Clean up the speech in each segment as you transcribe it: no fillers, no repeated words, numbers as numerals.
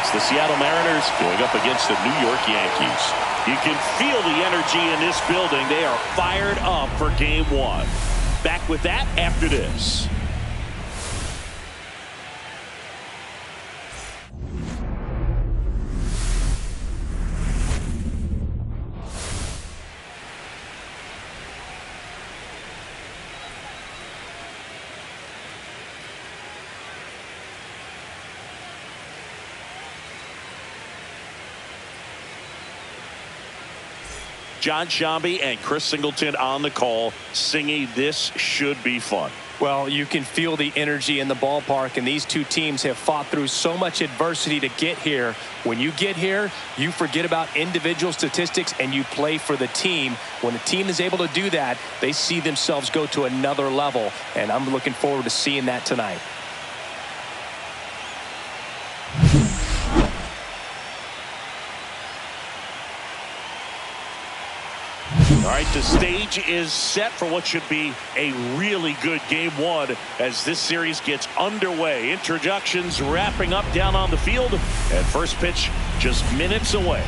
It's the Seattle Mariners going up against the New York Yankees. You can feel the energy in this building. They are fired up for game one. Back with that after this. John Shambi and Chris Singleton on the call, singing "This should be fun." Well, you can feel the energy in the ballpark, and these two teams have fought through so much adversity to get here. When you get here, you forget about individual statistics and you play for the team. When a team is able to do that, they see themselves go to another level, and I'm looking forward to seeing that tonight. All right, the stage is set for what should be a really good game one as this series gets underway. Introductions wrapping up down on the field, and first pitch just minutes away.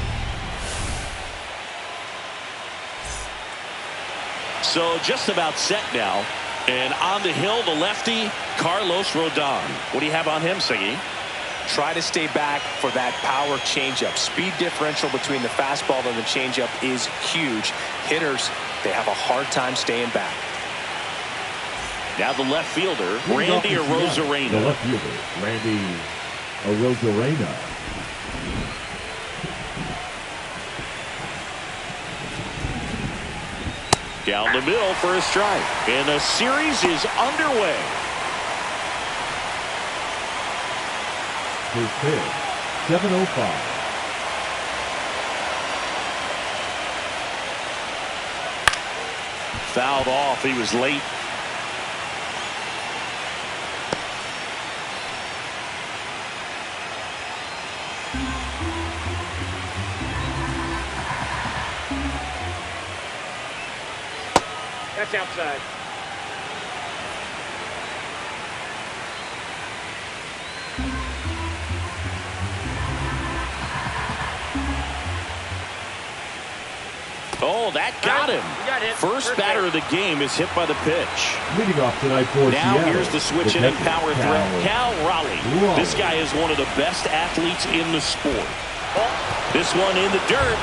So just about set now, and on the hill, the lefty, Carlos Rodon. What do you have on him, Siggy? Try to stay back for that power changeup. Speed differential between the fastball and the changeup is huge. Hitters, they have a hard time staying back. Now the left fielder, Randy Arozarena. The left fielder, Randy Arozarena. Down the middle for a strike. And the series is underway. His pitch, 7:05. Fouled off. He was late. That's outside. Oh, that got him. First batter of the game is hit by the pitch. Leading off tonight for now Seattle, here's the switch hitting power threat, Cal Raleigh. This guy is one of the best athletes in the sport. This one in the dirt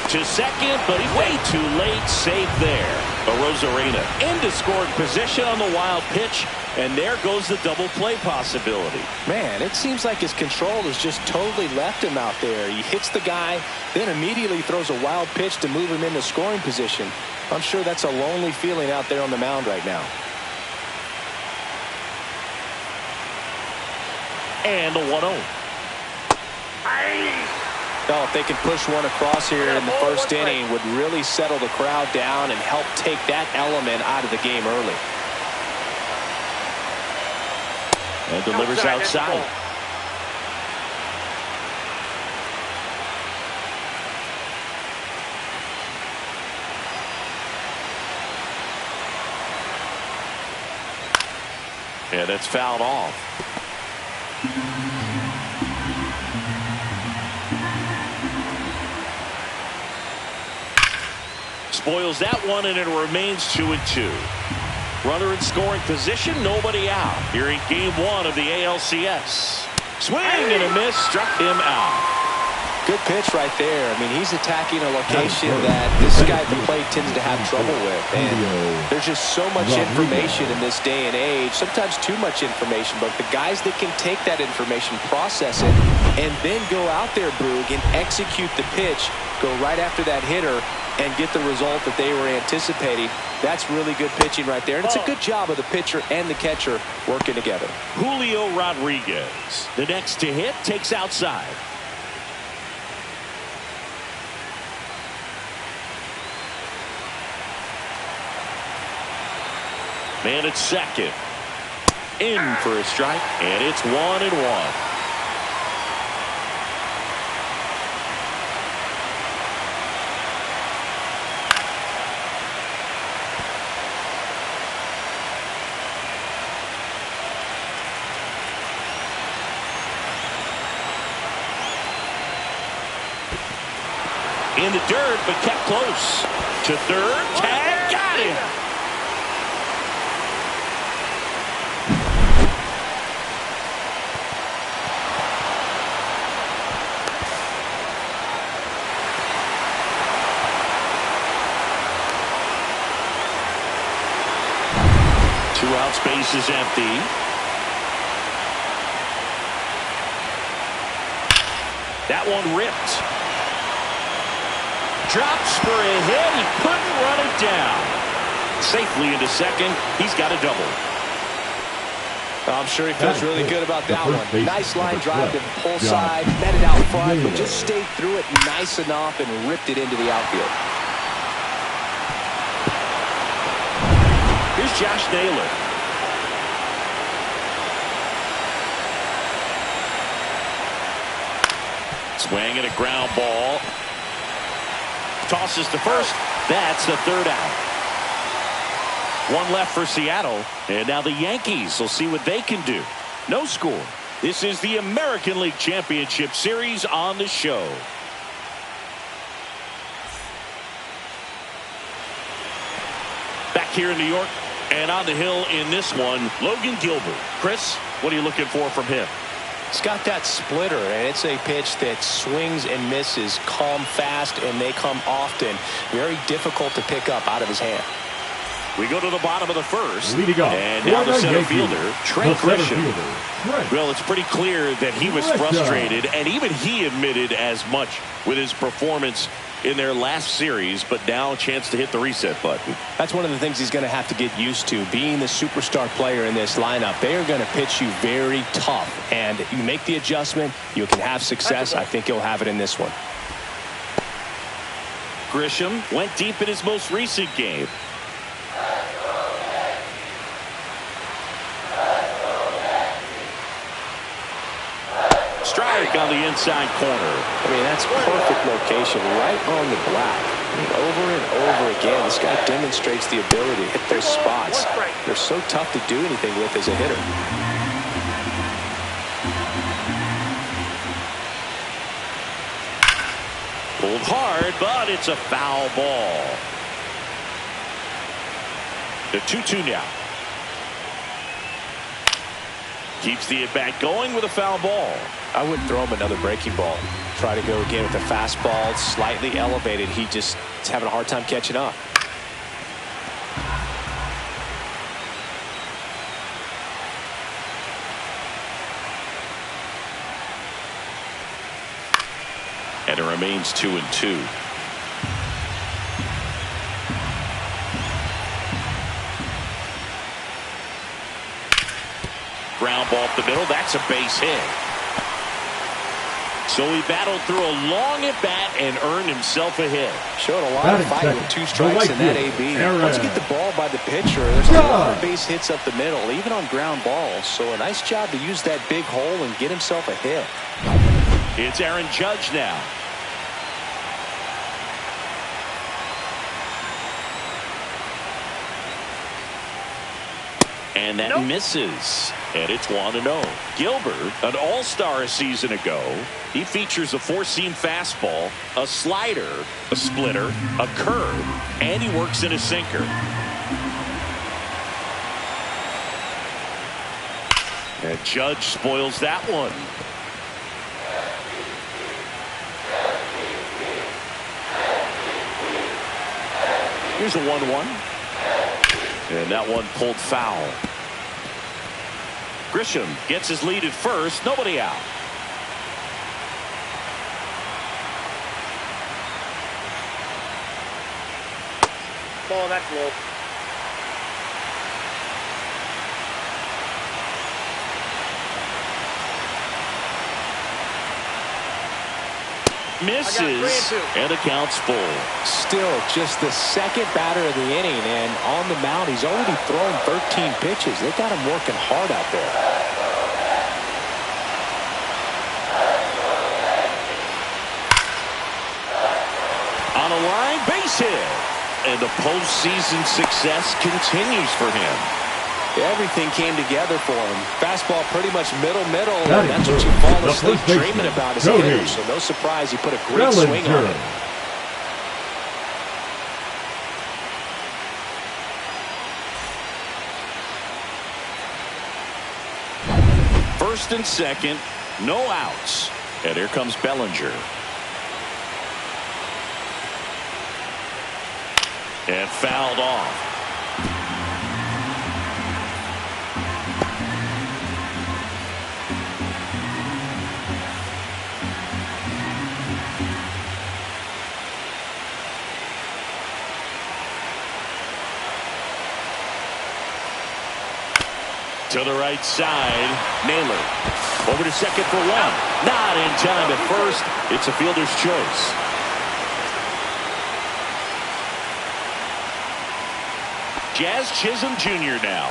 to second, but he's way too late. Safe there. Arozarena into scoring position on the wild pitch, and there goes the double play possibility. Man, it seems like his control has just totally left him out there. He hits the guy, then immediately throws a wild pitch to move him into scoring position. I'm sure that's a lonely feeling out there on the mound right now. And a 1-0. Oh, if they can push one across here in the first inning, would really settle the crowd down and help take that element out of the game early. And delivers outside. Yeah, that's fouled off. Spoils that one, and it remains 2-2. Runner in scoring position, nobody out. Here in game one of the ALCS. Swing and a miss, struck him out. Good pitch right there. I mean, he's attacking a location that this guy at the plate tends to have trouble with. And there's just so much information in this day and age, sometimes too much information, but the guys that can take that information, process it, and then go out there, Boog, and execute the pitch, go right after that hitter, and get the result that they were anticipating. That's really good pitching right there. And it's a good job of the pitcher and the catcher working together. Julio Rodriguez, the next to hit, takes outside. Man at second. In for a strike, and it's 1-1. In the dirt, but kept close. To third, tag, got him. Two-out space is empty. That one ripped. Drops for a hit. He couldn't run it down. Safely into second. He's got a double. I'm sure he feels really good about that one. Nice line drive to the pull side. Met it out front, but just stayed through it nice enough and ripped it into the outfield. Here's Josh Naylor. Swing and a ground ball. Tosses to first. That's the third out. One left for Seattle. And now the Yankees will see what they can do. No score. This is the American League Championship Series on the show. Back here in New York and on the hill in this one, Logan Gilbert. Chris, what are you looking for from him? It's got that splitter, and it's a pitch that swings and misses, come fast, and they come often. Very difficult to pick up out of his hand. We go to the bottom of the first. Leading up, and now the center fielder, Trent Grisham. Trent. Well, it's pretty clear that he was frustrated, and even he admitted as much with his performance in their last series, but now a chance to hit the reset button. That's one of the things he's going to have to get used to, being the superstar player in this lineup. They are going to pitch you very tough, and you make the adjustment, you can have success. I think he'll have it in this one. Grisham went deep in his most recent game. Strike on the inside corner. I mean, that's perfect location, right on the black. I mean, over and over again, this guy demonstrates the ability to hit those spots. They're so tough to do anything with as a hitter. Pulled hard, but it's a foul ball. The 2-2 now. Keeps the at-bat going with a foul ball. I wouldn't throw him another breaking ball. Try to go again with a fastball, slightly elevated. He just is having a hard time catching up. And it remains 2-2. Ground ball up the middle. That's a base hit. So he battled through a long at bat and earned himself a hit. Showed a lot of fight with 2 strikes in that AB. Once you get the ball by the pitcher, there's a lot of base hits up the middle, even on ground balls. So a nice job to use that big hole and get himself a hit. It's Aaron Judge now. And that misses. And it's 1-0. Gilbert, an all-star a season ago. He features a 4-seam fastball, a slider, a splitter, a curve, and he works in a sinker. And Judge spoils that one. Here's a 1-1. And that one pulled foul. Grisham gets his lead at first. Nobody out. Ball, that's low. Misses, and the count's full. Still just the second batter of the inning, and on the mound, he's already thrown 13 pitches. They got him working hard out there. On a line, base hit. And the postseason success continues for him. Everything came together for him. Fastball pretty much middle, and that's what you fall asleep dreaming about as a hitter. So no surprise he put a great swing on it. First and second, no outs. And here comes Bellinger. And fouled off. To the right side, Naylor. Over to second for one. Not in time at first. It's a fielder's choice. Jazz Chisholm Jr. now.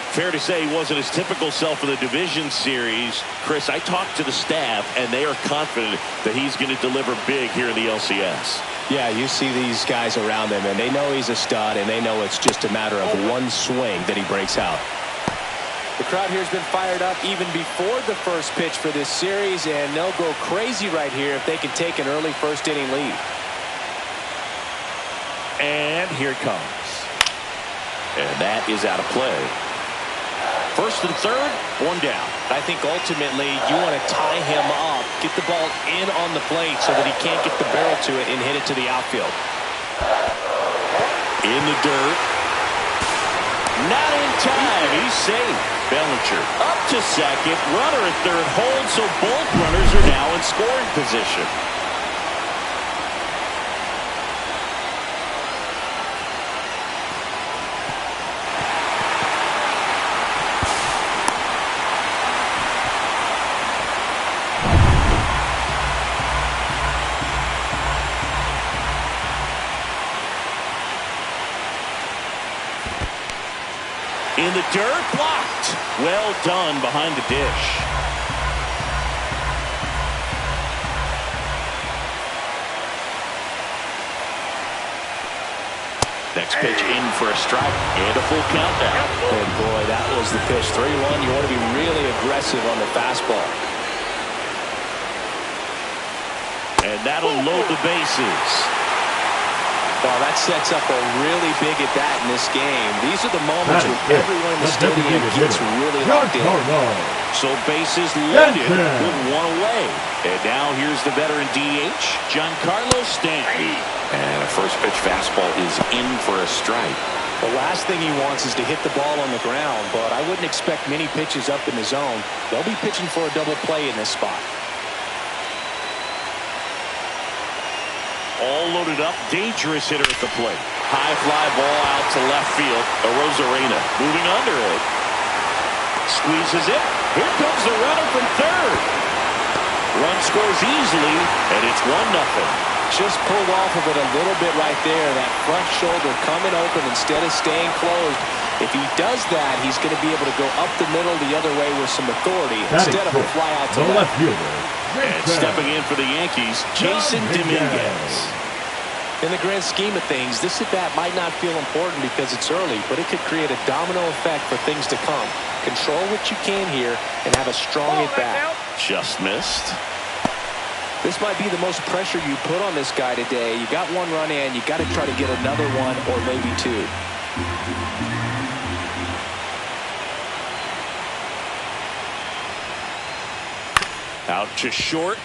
Fair to say he wasn't his typical self in the division series. Chris, I talked to the staff, and they are confident that he's going to deliver big here in the LCS. Yeah, you see these guys around him, and they know he's a stud, and they know it's just a matter of one swing that he breaks out. The crowd here has been fired up even before the first pitch for this series, and they'll go crazy right here if they can take an early first-inning lead. And here it comes. And that is out of play. First and third, one down. I think ultimately you want to tie him up, get the ball in on the plate so that he can't get the barrel to it and hit it to the outfield. In the dirt. Not in time. He's safe. Bellinger up to second. Runner at third holds, so both runners are now in scoring position. In the dirt, blocked. Well done behind the dish. Next pitch in for a strike and a full countdown. And boy, that was the pitch. 3-1. You want to be really aggressive on the fastball. And that'll load the bases. Well, that sets up a really big at-bat in this game. These are the moments when everyone in the stadium gets really locked in. So bases loaded with one away. And now here's the veteran DH, Giancarlo Stanton. And a first pitch fastball is in for a strike. The last thing he wants is to hit the ball on the ground, but I wouldn't expect many pitches up in the zone. They'll be pitching for a double play in this spot. All loaded up, dangerous hitter at the plate. High fly ball out to left field. Arozarena moving under it. Squeezes it. Here comes the runner from third. Run scores easily, and it's 1-0. Just pulled off of it a little bit right there. That front shoulder coming open instead of staying closed. If he does that, he's going to be able to go up the middle the other way with some authority instead of a fly out to left. And stepping in for the Yankees, Jason Dominguez. In the grand scheme of things, this at-bat might not feel important because it's early, but it could create a domino effect for things to come. Control what you can here and have a strong at-bat. Just missed. This might be the most pressure you put on this guy today. You got one run in, you got to try to get another one or maybe two. Out to short.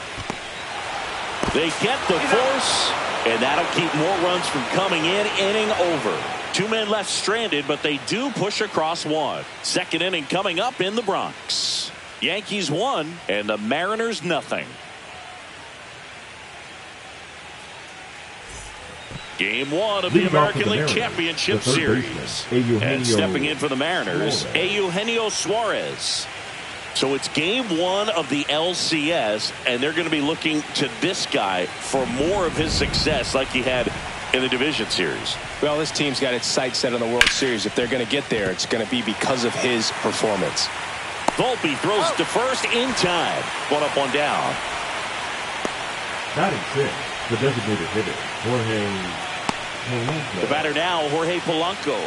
They get the force, and that'll keep more runs from coming in. Inning over. 2 men left stranded, but they do push across one. Second inning coming up in the Bronx. Yankees 1 and the Mariners nothing. Game 1 of the American League Championship Series. And stepping in for the Mariners, Eugenio Suarez. So it's game 1 of the LCS, and they're going to be looking to this guy for more of his success like he had in the division series. Well, this team's got its sights set on the World Series. If they're going to get there, it's going to be because of his performance. Volpe throws to first in time. 1 up, 1 down. Batting 6, the designated hitter, Jorge Polanco. The batter now, Jorge Polanco.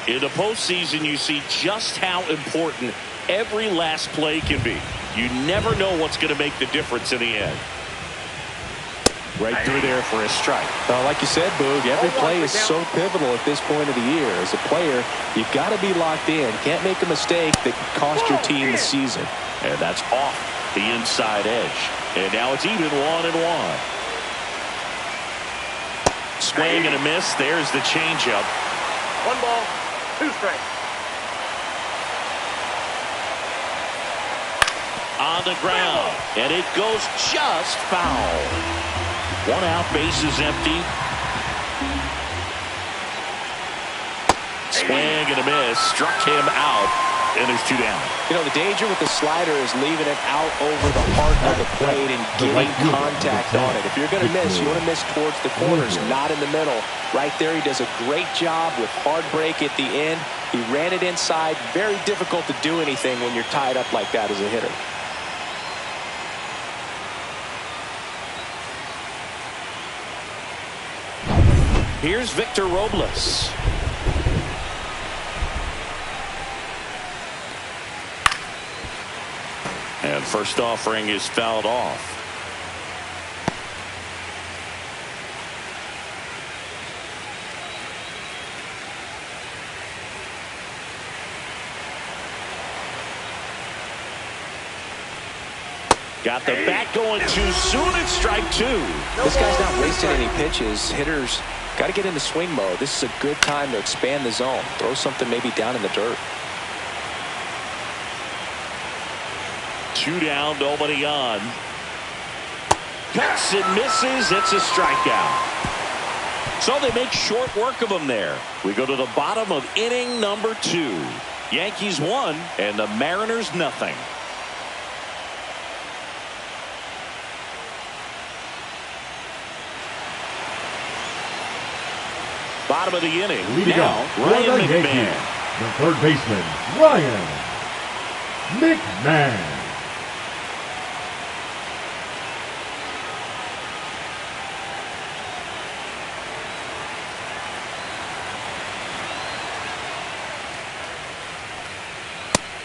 In the postseason, you see just how important every last play can be. You never know what's going to make the difference in the end. Right through there for a strike. Like you said, Boog, every play is so pivotal at this point of the year. As a player, you've got to be locked in. Can't make a mistake that could cost your team the season. And that's off the inside edge. And now it's even 1-1. Swing and a miss. There's the changeup. 1 ball, 2 strikes. On the ground, and it goes just foul. 1 out, bases empty. Swing and a miss, struck him out, and there's 2 down. You know, the danger with the slider is leaving it out over the heart of the plate and getting contact on it. If you're going to miss, you want to miss towards the corners, not in the middle. Right there, he does a great job with hard break at the end. He ran it inside. Very difficult to do anything when you're tied up like that as a hitter. Here's Victor Robles. And first offering is fouled off. Got the bat going too soon at strike 2. This guy's not wasting any pitches. Hitters got to get into swing mode. This is a good time to expand the zone. Throw something maybe down in the dirt. 2 down, nobody on. Cuts and misses. It's a strikeout. So they make short work of him there. We go to the bottom of inning number 2. Yankees 1 and the Mariners nothing. Bottom of the inning. Now, Ryan McMahon. The third baseman, Ryan McMahon.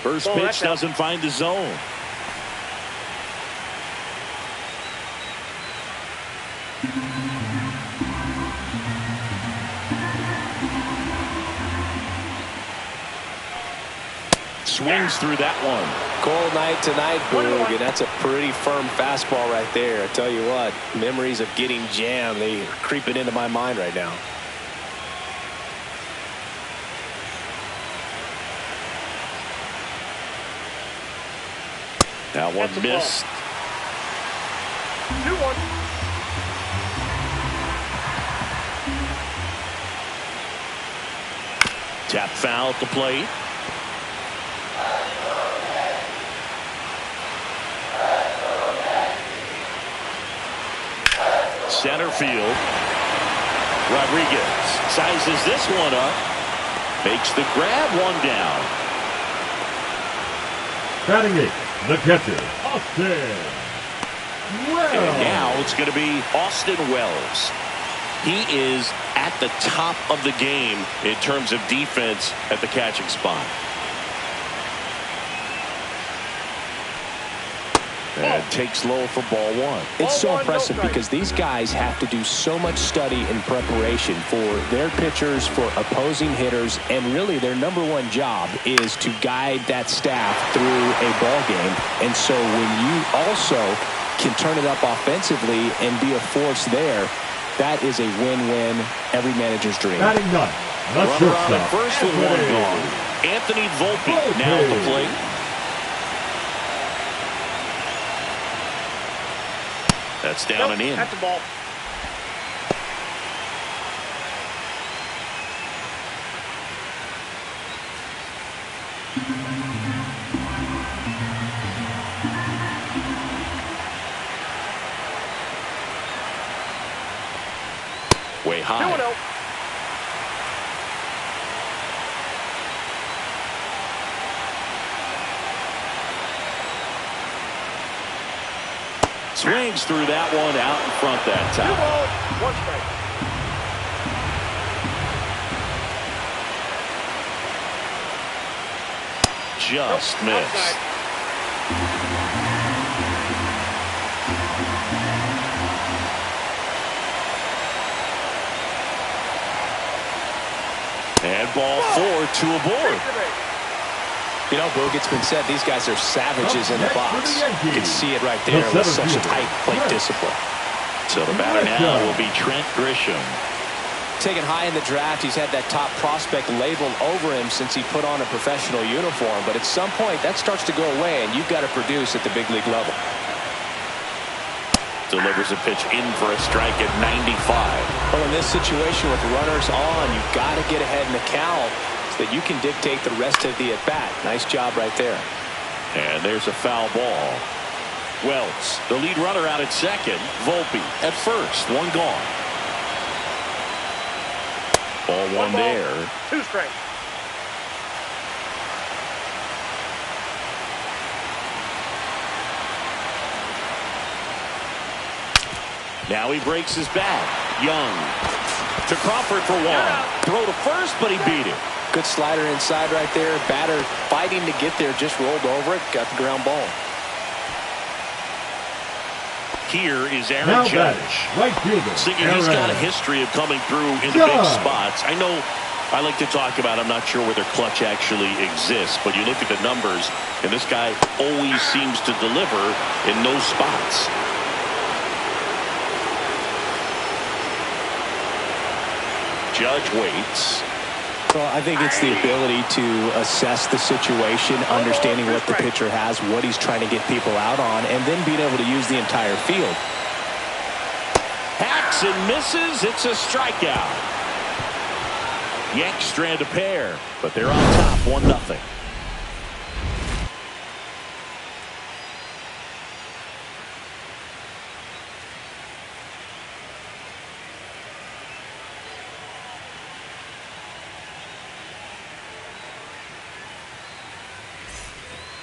First pitch doesn't find the zone. Swings through that one. Cold night tonight, Boog, and that's a pretty firm fastball right there. I tell you what, memories of getting jammed, they are creeping into my mind right now. That one missed. 2-1. Tap foul at the plate. Center field. Rodriguez sizes this one up. Makes the grab, 1 down. Batting 8, the catcher, Austin Wells. And now it's going to be Austin Wells. He is at the top of the game in terms of defense at the catching spot. And takes low for ball 1. It's so impressive because these guys have to do so much study and preparation for their pitchers, for opposing hitters, and really their #1 job is to guide that staff through a ball game. And so when you also can turn it up offensively and be a force there, that is a win-win, every manager's dream. Batting 9, the Runner on at shortstop, first with 1 gone. Anthony Volpe now at the plate. That's down and in. That's the ball. Way high. 2-0. Swings through that one out in front that 2 time. balls, 1 strike. Just missed. Outside. And ball 4, 2 aboard. You know, Boog, it's been said these guys are savages in the box. You can see it right there with such a tight plate discipline. So the batter now will be Trent Grisham. Taken high in the draft, he's had that top prospect label over him since he put on a professional uniform. But at some point, that starts to go away, and you've got to produce at the big league level. Delivers a pitch in for a strike at 95. Well, in this situation with runners on, you've got to get ahead in the count so that you can dictate the rest of the at-bat. Nice job right there. And there's a foul ball. Wells, the lead runner out at second. Volpe at first. One gone. Ball one there. 2 strikes. Now he breaks his bat. Young to Crawford for 1. Throw to first, but he beat it. Good slider inside right there. Batter fighting to get there, just rolled over it, got the ground ball. Here is Aaron Now Judge. Right fielder. Thinking he's got a history of coming through in the big spots. I know I like to talk about, I'm not sure whether clutch actually exists, but you look at the numbers, and this guy always seems to deliver in those spots. Judge waits. Well, I think it's the ability to assess the situation, understanding what the pitcher has, what he's trying to get people out on, and then being able to use the entire field. Hacks and misses. It's a strikeout. Yanks strand a pair, but they're on top 1-0.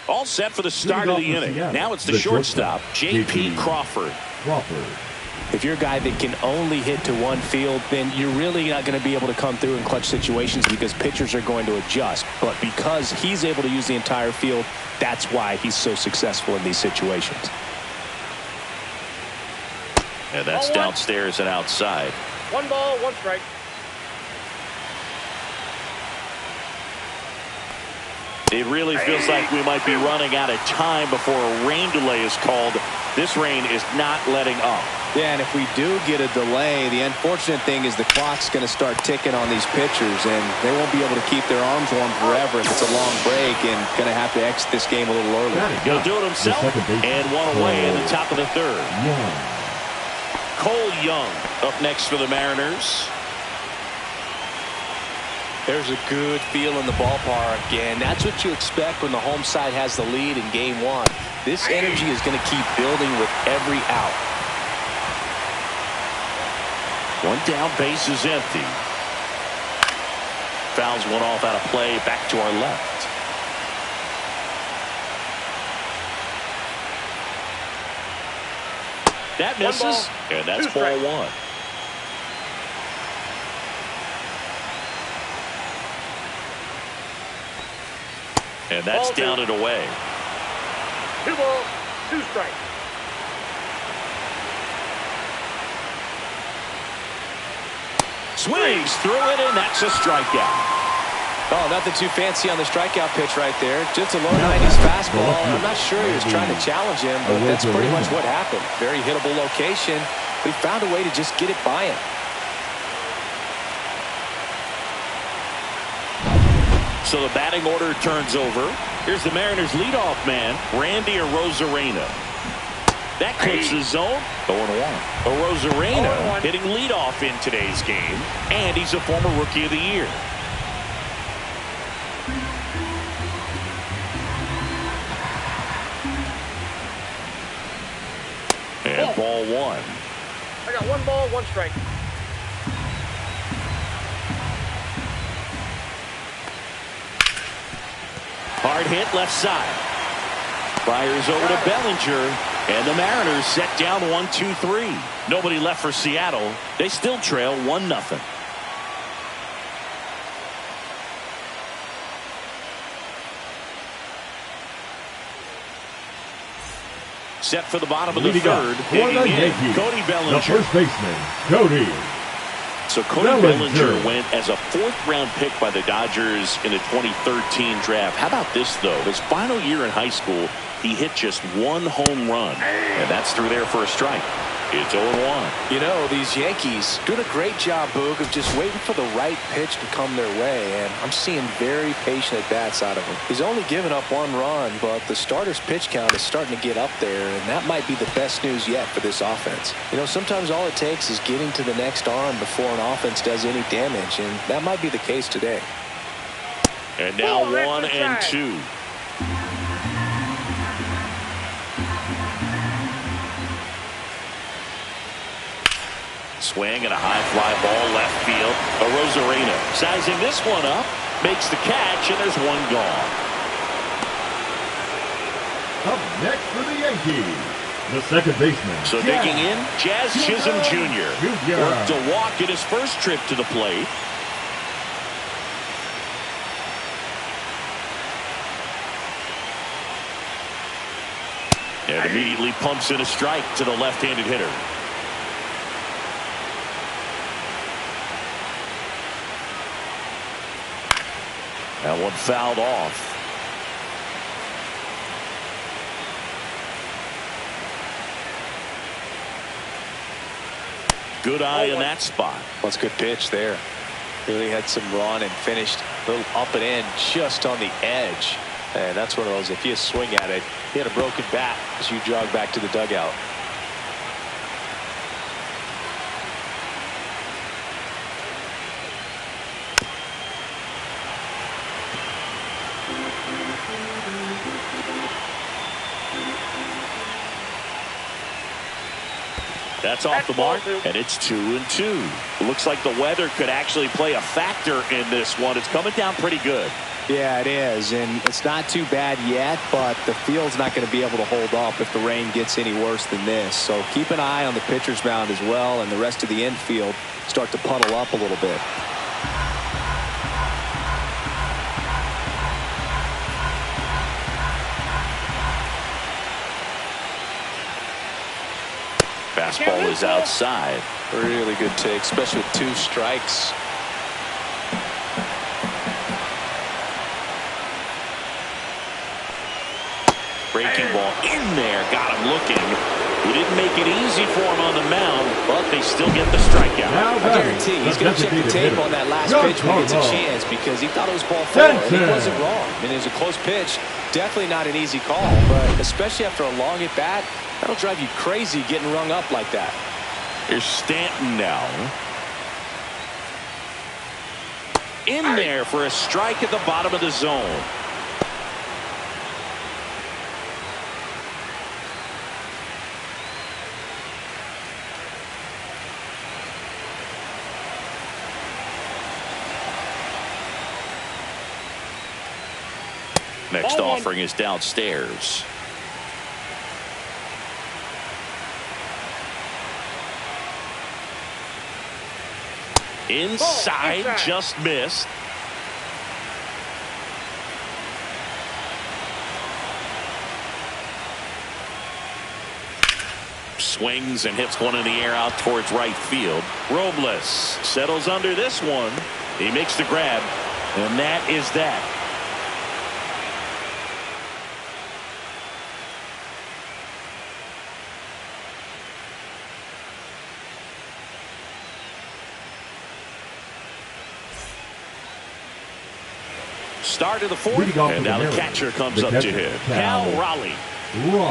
All set for the start of the inning. Now it's the shortstop, J.P. Crawford. If you're a guy that can only hit to one field, then you're really not going to be able to come through in clutch situations because pitchers are going to adjust. But because he's able to use the entire field, that's why he's so successful in these situations. And that's downstairs and outside. 1 ball, 1 strike. It really feels like we might be running out of time before a rain delay is called. This rain is not letting up. Yeah, and if we do get a delay, the unfortunate thing is the clock's going to start ticking on these pitchers, and they won't be able to keep their arms warm forever if it's a long break, and going to have to exit this game a little early. He'll do it himself, and one away in the top of the third. Cole Young up next for the Mariners. There's a good feel in the ballpark, and that's what you expect when the home side has the lead in game 1. This energy is going to keep building with every out. One down, base is empty. Fouls one off out of play, back to our left. That misses, and that's ball 1. And that's down and away. 2 balls, 2 strikes. Swings through it, and that's a strikeout. Oh, nothing too fancy on the strikeout pitch right there. Just a low 90s fastball. I'm not sure he was trying to challenge him, but that's pretty much what happened. Very hittable location, but he found a way to just get it by him. So the batting order turns over. Here's the Mariners' leadoff man, Randy Arozarena. That clicks the zone. 0-1. Arozarena hitting leadoff in today's game, and he's a former Rookie of the Year. And ball 1. I got 1 ball, 1 strike. Hard hit left side. Fires over to Bellinger, and the Mariners set down 1-2-3. Nobody left for Seattle. They still trail 1-0. Set for the bottom of the third. Hitting in, Cody Bellinger. The first baseman, Cody. So Cody Bellinger went as a 4th-round pick by the Dodgers in the 2013 draft. How about this, though? His final year in high school, he hit just 1 home run. And that's through there for a strike. It's 0-1. You know, these Yankees doing a great job, Boog, of just waiting for the right pitch to come their way, and I'm seeing very patient at-bats out of him. He's only given up 1 run, but the starter's pitch count is starting to get up there, and that might be the best news yet for this offense. You know, sometimes all it takes is getting to the next arm before an offense does any damage, and that might be the case today. And now 1-2. Swing and a high fly ball left field. Arozarena sizing this one up, makes the catch, and there's 1 gone. Up next for the Yankees, the second baseman. So digging in, Jazz Chisholm Jr. worked a walk in his first trip to the plate. And immediately pumps in a strike to the left-handed hitter. That one fouled off. Good eye in that spot. Well, it's a good pitch there. Really had some run and finished a little up and in just on the edge. And that's one of those, if you swing at it, you had a broken bat as you jog back to the dugout. That's off the mark, and it's 2-2. Looks like the weather could actually play a factor in this one. It's coming down pretty good. Yeah, it is, and it's not too bad yet, but the field's not going to be able to hold up if the rain gets any worse than this. So keep an eye on the pitcher's mound as well, and the rest of the infield start to puddle up a little bit. Fastball is outside. Really good take, especially with 2 strikes. Breaking ball in there, got him looking. He didn't make it easy for him on the mound, but they still get the strikeout. I guarantee he's going to check the tape on that last pitch when he gets a chance, because he thought it was ball 4 and he wasn't wrong. I mean, it was a close pitch, definitely not an easy call, but especially after a long at bat, that'll drive you crazy getting rung up like that. Here's Stanton now. In there for a strike at the bottom of the zone. Next offering is downstairs. Inside, just missed. Swings and hits one in the air out towards right field. Robles settles under this one. He makes the grab, and that is that. Start of the 4th, and now the catcher comes up to hit. Cal Raleigh.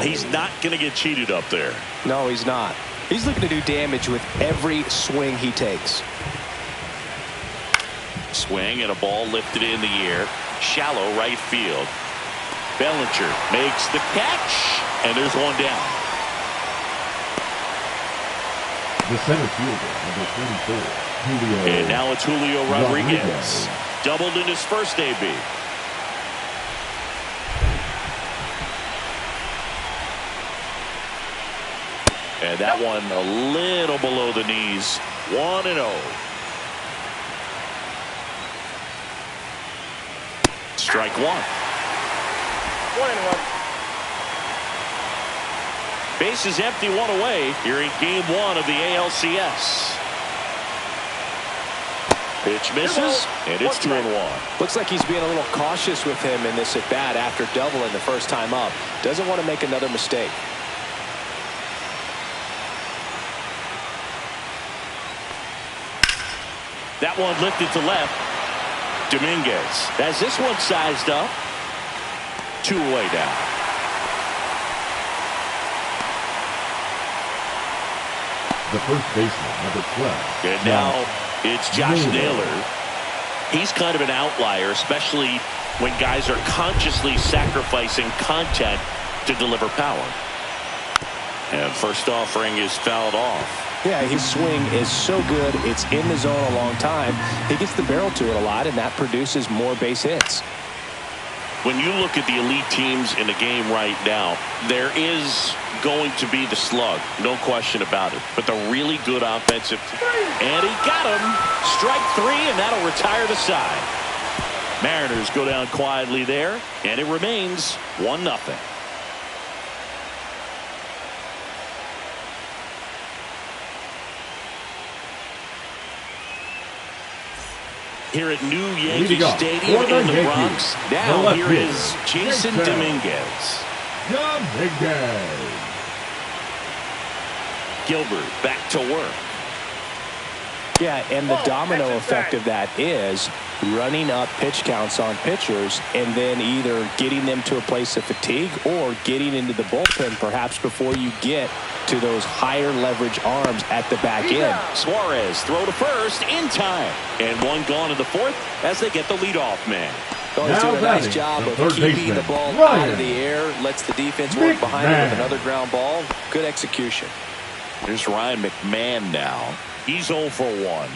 He's not going to get cheated up there. No, he's not. He's looking to do damage with every swing he takes. Swing and a ball lifted in the air. Shallow right field. Bellinger makes the catch, and there's one down. The center fielder, number 44, Julio. And now it's Julio Rodriguez. Doubled in his first AB. And that one a little below the knees. 1-0. Strike 1. 1-1. Base is empty, 1 away here in game 1 of the ALCS. Pitch misses, and it's 2-1. Looks like he's being a little cautious with him in this at-bat after doubling the first time up. Doesn't want to make another mistake. That one lifted to left. Dominguez has this one sized up. 2 away now. The first baseman, number 12. And now it's Josh Naylor. He's kind of an outlier, especially when guys are consciously sacrificing contact to deliver power. And first offering is fouled off. Yeah, his swing is so good. It's in the zone a long time. He gets the barrel to it a lot, and that produces more base hits. When you look at the elite teams in the game right now, there is going to be the slug, no question about it. But the really good offensive, and he got him. Strike 3, and that'll retire the side. Mariners go down quietly there, and it remains 1-0. Here at New Yankee Stadium in the Bronx. Now here is Jason Dominguez. Gilbert back to work. Yeah, and the domino effect of that is running up pitch counts on pitchers and then either getting them to a place of fatigue or getting into the bullpen perhaps before you get to those higher leverage arms at the back end. Suarez throw to first in time. And one gone in the fourth as they get the leadoff man. He's doing a nice job of keeping the ball out of the air. Lets the defense work behind it with another ground ball. Good execution. Here's Ryan McMahon now. He's 0 for 1.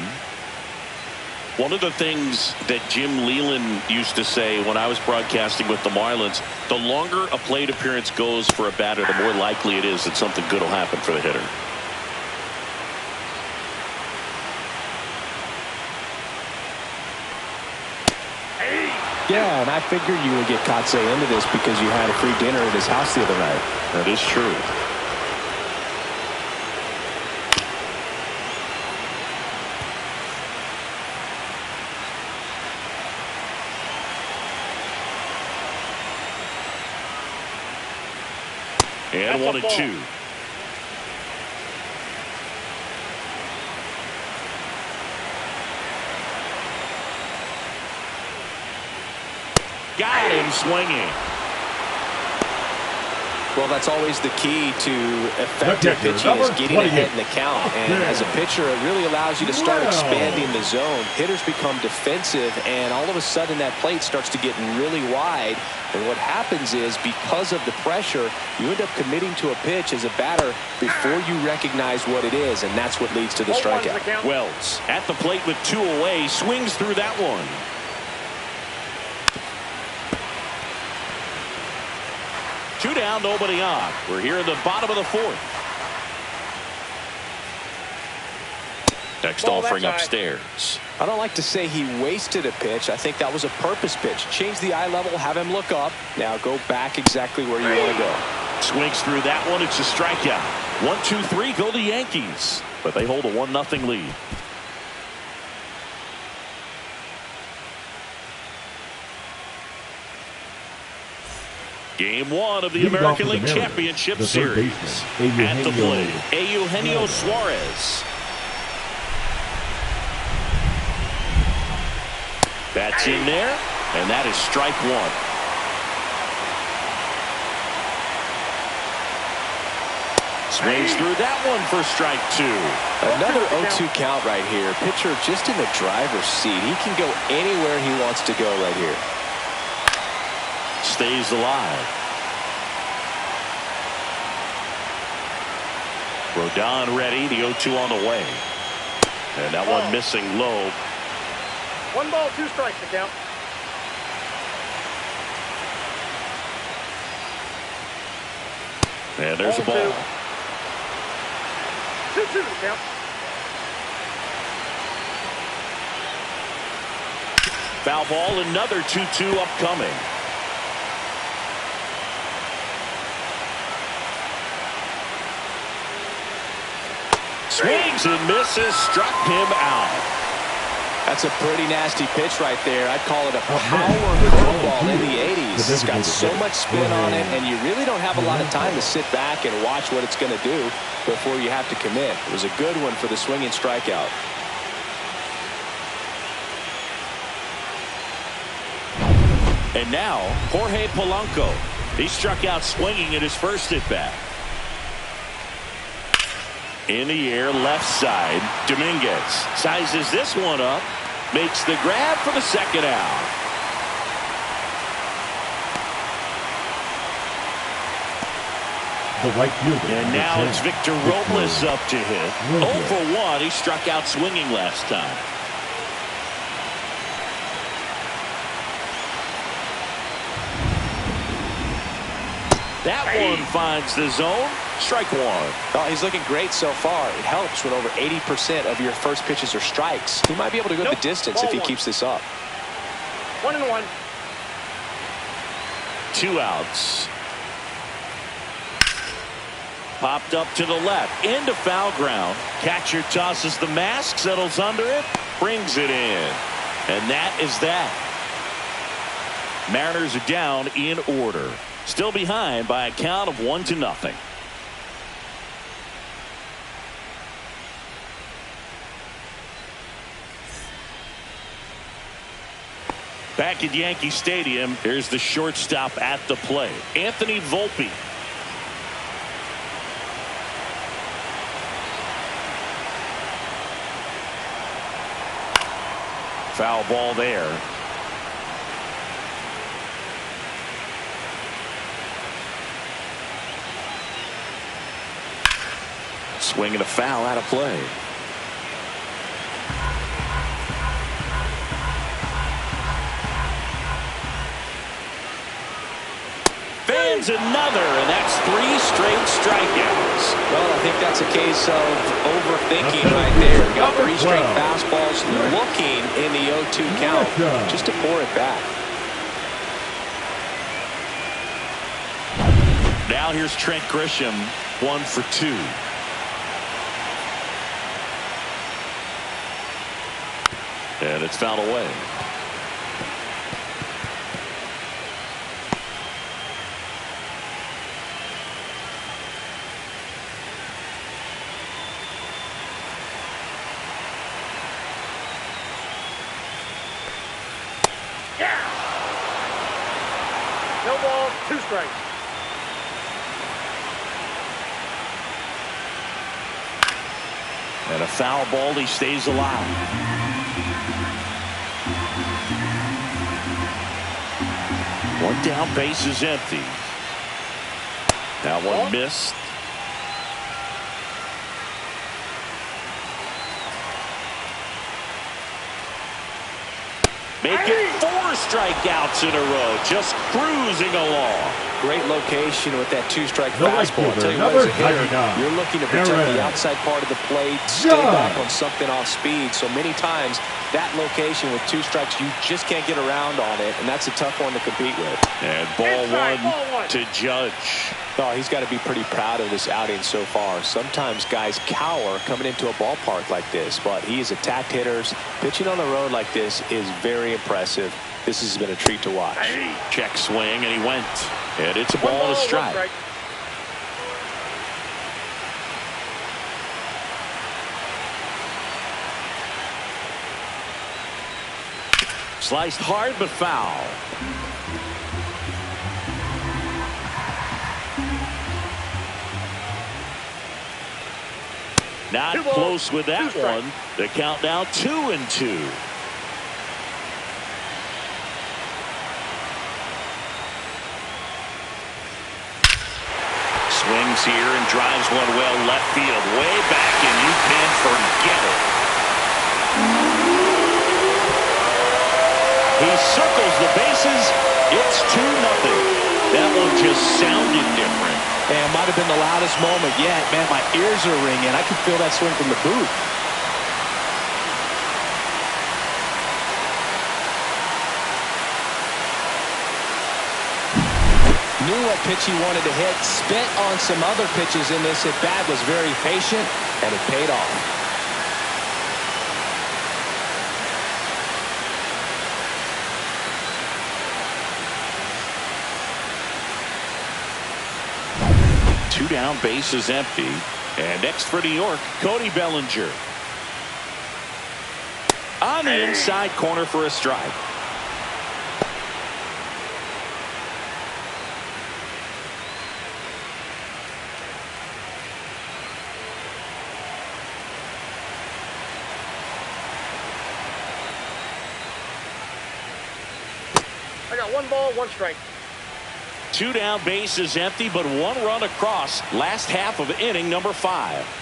One of the things that Jim Leland used to say when I was broadcasting with the Marlins, the longer a plate appearance goes for a batter, the more likely it is that something good will happen for the hitter. Yeah, and I figured you would get Kotsay into this because you had a free dinner at his house the other night. That is true. And 1-2. Got him swinging. Well, that's always the key to effective pitching is getting ahead in the count. And as a pitcher, it really allows you to start expanding the zone. Hitters become defensive, and all of a sudden that plate starts to get really wide. And what happens is because of the pressure, you end up committing to a pitch as a batter before you recognize what it is, and that's what leads to the strikeout. Wells at the plate with 2 away, swings through that one. Two down, nobody on. We're here in the bottom of the fourth. Next offering upstairs. I don't like to say he wasted a pitch. I think that was a purpose pitch. Change the eye level, have him look up. Now go back exactly where you want to go. Swings through that one. It's a strikeout. 1-2-3 go the Yankees. But they hold a 1-0 lead. Game 1 of the American League Championship Series. At the plate, Eugenio Suarez. That's in there, and that is strike 1. Swings through that one for strike 2. Another 0-2 count right here. Pitcher just in the driver's seat. He can go anywhere he wants to go right here. Stays alive. Rodon ready. The 0-2 on the way. And that one missing low. 1 ball, 2 strikes to count. And there's a ball. 2-2 to count. Foul ball, another 2-2 upcoming. Swings and misses, struck him out. That's a pretty nasty pitch right there. I'd call it a power curveball in the 80s. It's got so much spin on it, and you really don't have a lot of time to sit back and watch what it's going to do before you have to commit. It was a good one for the swinging strikeout. And now, Jorge Polanco. He struck out swinging at his first at-bat. In the air, left side. Dominguez sizes this one up. Makes the grab for the second out. The right fielder. And now it's Victor Robles up to hit. 0 for 1. He struck out swinging last time. That one finds the zone. Strike one. Oh, he's looking great so far. It helps when over 80% of your first pitches are strikes. He might be able to go the distance if he keeps this up. 1-1. 2 outs. Popped up to the left. Into foul ground. Catcher tosses the mask. Settles under it. Brings it in. And that is that. Mariners are down in order. Still behind by a count of 1-0. Back at Yankee Stadium, here's the shortstop at the plate, Anthony Volpe. Foul ball there. Swing and a foul out of play. Fans another, and that's 3 straight strikeouts. Well, I think that's a case of overthinking right there. Got 3 straight fastballs looking in the 0-2 count just to pour it back. Now here's Trent Grisham, 1 for 2. And it's fouled away. No ball, 2 strikes. And a foul ball, he stays alive. One down, base is empty. That one missed. Making 4 strikeouts in a row, just cruising along. Great location with that 2-strike fastball. I'll tell you what, as a hitter, you're looking to protect the outside part of the plate, stay back on something off speed. So many times, that location with 2 strikes, you just can't get around on it, and that's a tough one to compete with. And ball one to Judge. Oh, he's got to be pretty proud of this outing so far. Sometimes guys cower coming into a ballpark like this, but he has attacked hitters. Pitching on the road like this is very impressive. This has been a treat to watch. Check swing, and he went. And it's a ball and a strike. Sliced hard, but foul. Not close with that one. The count now 2-2. Swings here and drives one well left field, way back, and you can forget it. He circles the bases. It's 2-0. That one just sounded different. Man, might have been the loudest moment yet. Man, my ears are ringing. I can feel that swing from the booth. Knew what pitch he wanted to hit. Spent on some other pitches in this at bat. Was very patient, and it paid off. down, bases empty. And next for New York, Cody Bellinger. On the inside corner for a strike. I got 1 ball, 1 strike. 2 down, bases empty, but 1 run across. Last half of inning number 5.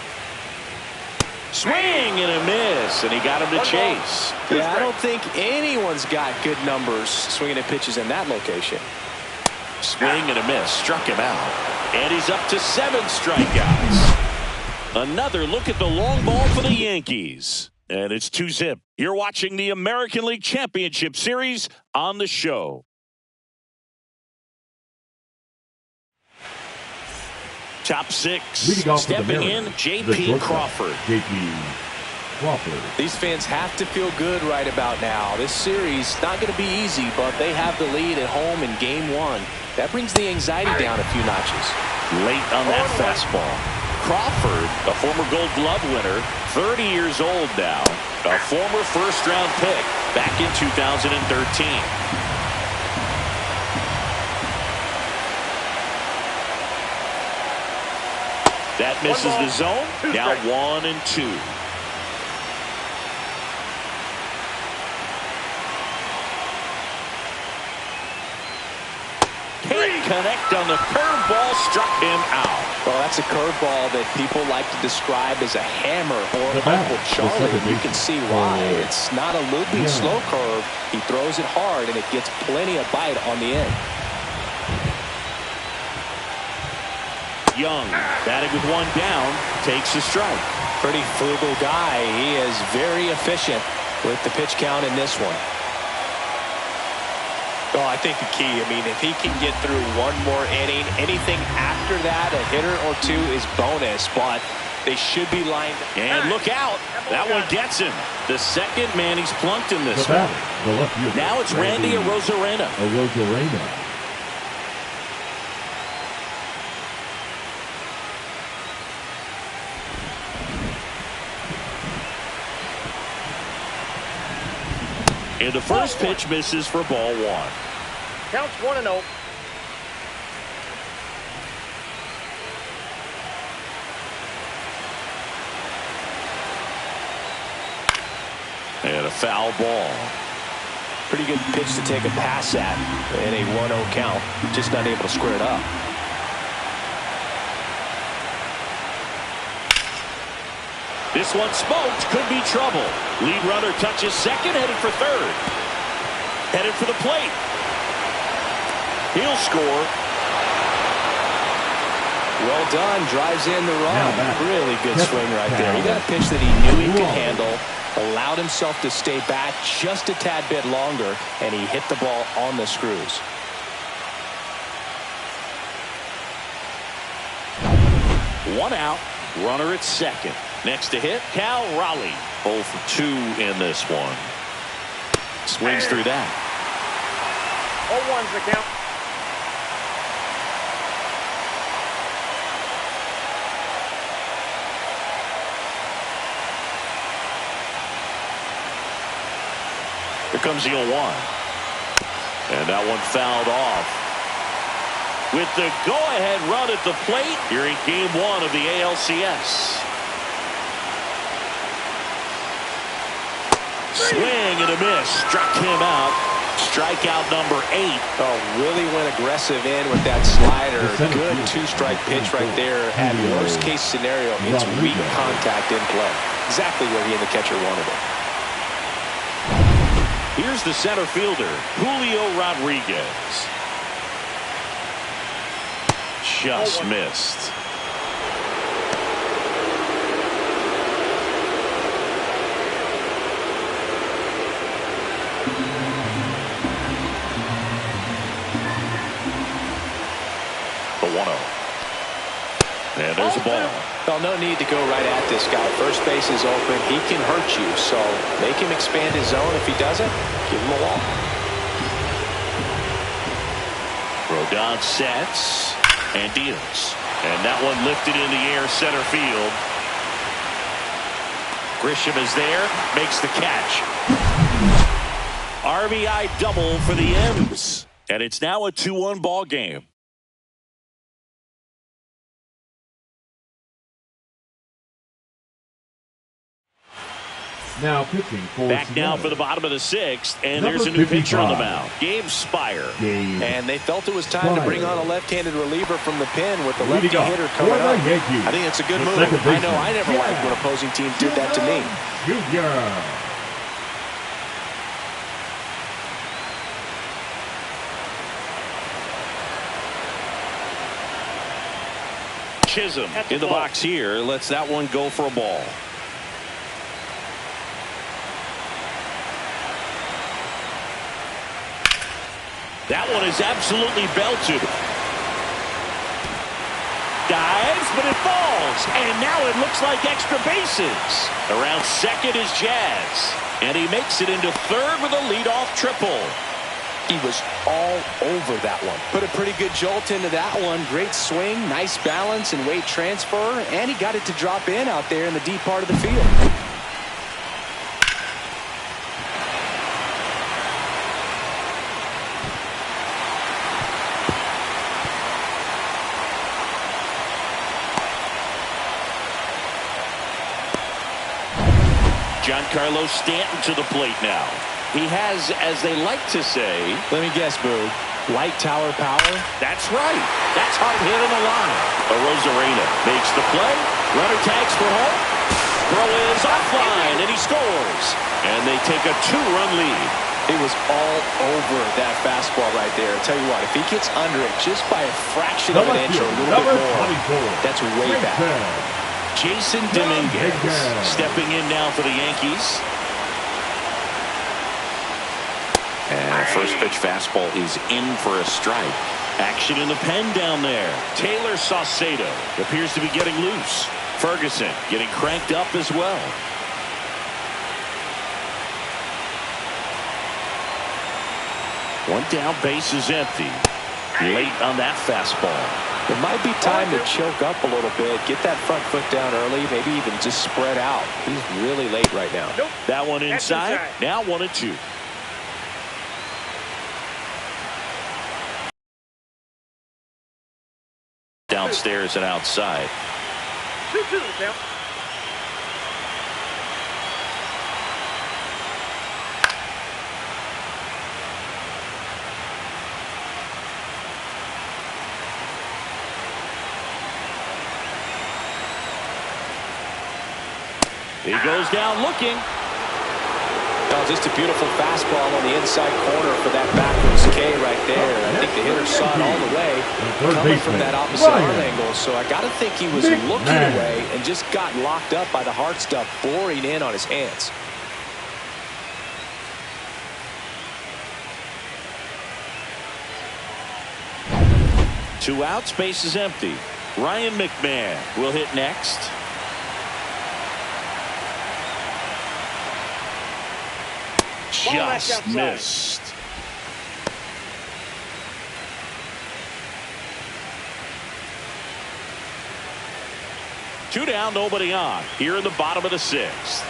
Swing and a miss, and he got him to chase. Yeah, I don't think anyone's got good numbers swinging at pitches in that location. Swing and a miss, struck him out. And he's up to 7 strikeouts. Another look at the long ball for the Yankees. And it's 2-zip. You're watching the American League Championship Series on the show. Top 6. Stepping in, J.P. Crawford. J.P. Crawford. These fans have to feel good right about now. This series not going to be easy, but they have the lead at home in Game 1. That brings the anxiety down a few notches. Late on that fastball. Crawford, a former Gold Glove winner, 30 years old now, a former first-round pick back in 2013. That misses the zone. Now 1-2. Can't connect on the curveball, struck him out. Well, that's a curveball that people like to describe as a hammer or Uncle Charlie. You can see why. It's not a looping slow curve. He throws it hard, and it gets plenty of bite on the end. Young, batting with 1 down, takes a strike. Pretty frugal guy. He is very efficient with the pitch count in this one. Well, I think the key, if he can get through 1 more inning, anything after that, a hitter or 2 is bonus, but they should be lined up. And look out. That one gets him. The second man he's plunked in this one. Now it's Randy Arozarena. And the first pitch misses for ball 1. Counts 1-0. And a foul ball. Pretty good pitch to take a pass at in a 1-0 count. Just not able to square it up. This one smoked, could be trouble. Lead runner touches second, headed for third. Headed for the plate. He'll score. Well done, drives in the run. Really good swing right there. He got a pitch that he knew he could handle, allowed himself to stay back just a tad bit longer, and he hit the ball on the screws. One out, runner at second. Next to hit, Cal Raleigh. 0 for 2 in this one. Swings through that. 0-1's the count. Here comes the 0-1. And that one fouled off. With the go-ahead run at the plate, you're in Game 1 of the ALCS. Swing and a miss. Struck him out. Strikeout number 8. Oh, really went aggressive in with that slider. Good 2-strike pitch right there. At worst case scenario, it's weak contact in play. Exactly where he and the catcher wanted it. Here's the center fielder, Julio Rodriguez. Just missed. The 1-0. And there's a ball. Well, no need to go right at this guy. First base is open. He can hurt you, so make him expand his zone. If he doesn't, give him a walk. Rodon sets and deals. And that one lifted in the air center field. Grisham is there, makes the catch. RBI double for the M's. And it's now a 2-1 ball game. Now pitching for Back now for the bottom of the 6th, and there's a new pitcher on the mound. Gabe Spire. And they felt it was time to bring on a left-handed reliever from the pen with the lefty Leading hitter up coming for the up. Yankees, I think it's a good the move. second I know baseman, I never liked when opposing teams did that to me. Junior. Chisholm in the box here. Lets that one go for a ball. That one is absolutely belted. Dives, but it falls. And now it looks like extra bases. Around second is Jazz. And he makes it into third with a leadoff triple. He was all over that one. Put a pretty good jolt into that one. Great swing, nice balance and weight transfer. And he got it to drop in out there in the deep part of the field. Giancarlo Stanton to the plate now. He has, as they like to say, Let me guess, Boo. Light tower power? that's right. That's hard hit in the line. Arozarena makes the play. Runner tags for home. Throw is offline, and he scores. And they take a 2-run lead. It was all over that fastball right there. I'll tell you what, if he gets under it just by a fraction of an inch or a little bit more, that's way back. Jason Dominguez stepping in now for the Yankees. And first pitch fastball is in for a strike. Action in the pen down there. Taylor Saucedo appears to be getting loose. Ferguson getting cranked up as well. One down, base is empty. Late on that fastball. It might be time to choke up a little bit, get that front foot down early, maybe even just spread out. He's really late right now. Nope. That one inside. Now 1-2. Downstairs and outside. 2-2 count. He goes down looking. Oh, just a beautiful fastball on the inside corner for that backwards K right there. I think the hitter saw it all the way coming from that opposite arm angle. So I got to think he was looking away and just got locked up by the hard stuff boring in on his hands. Two outs, base is empty. Ryan McMahon will hit next. Just missed. Two down, nobody on. Here in the bottom of the 6th.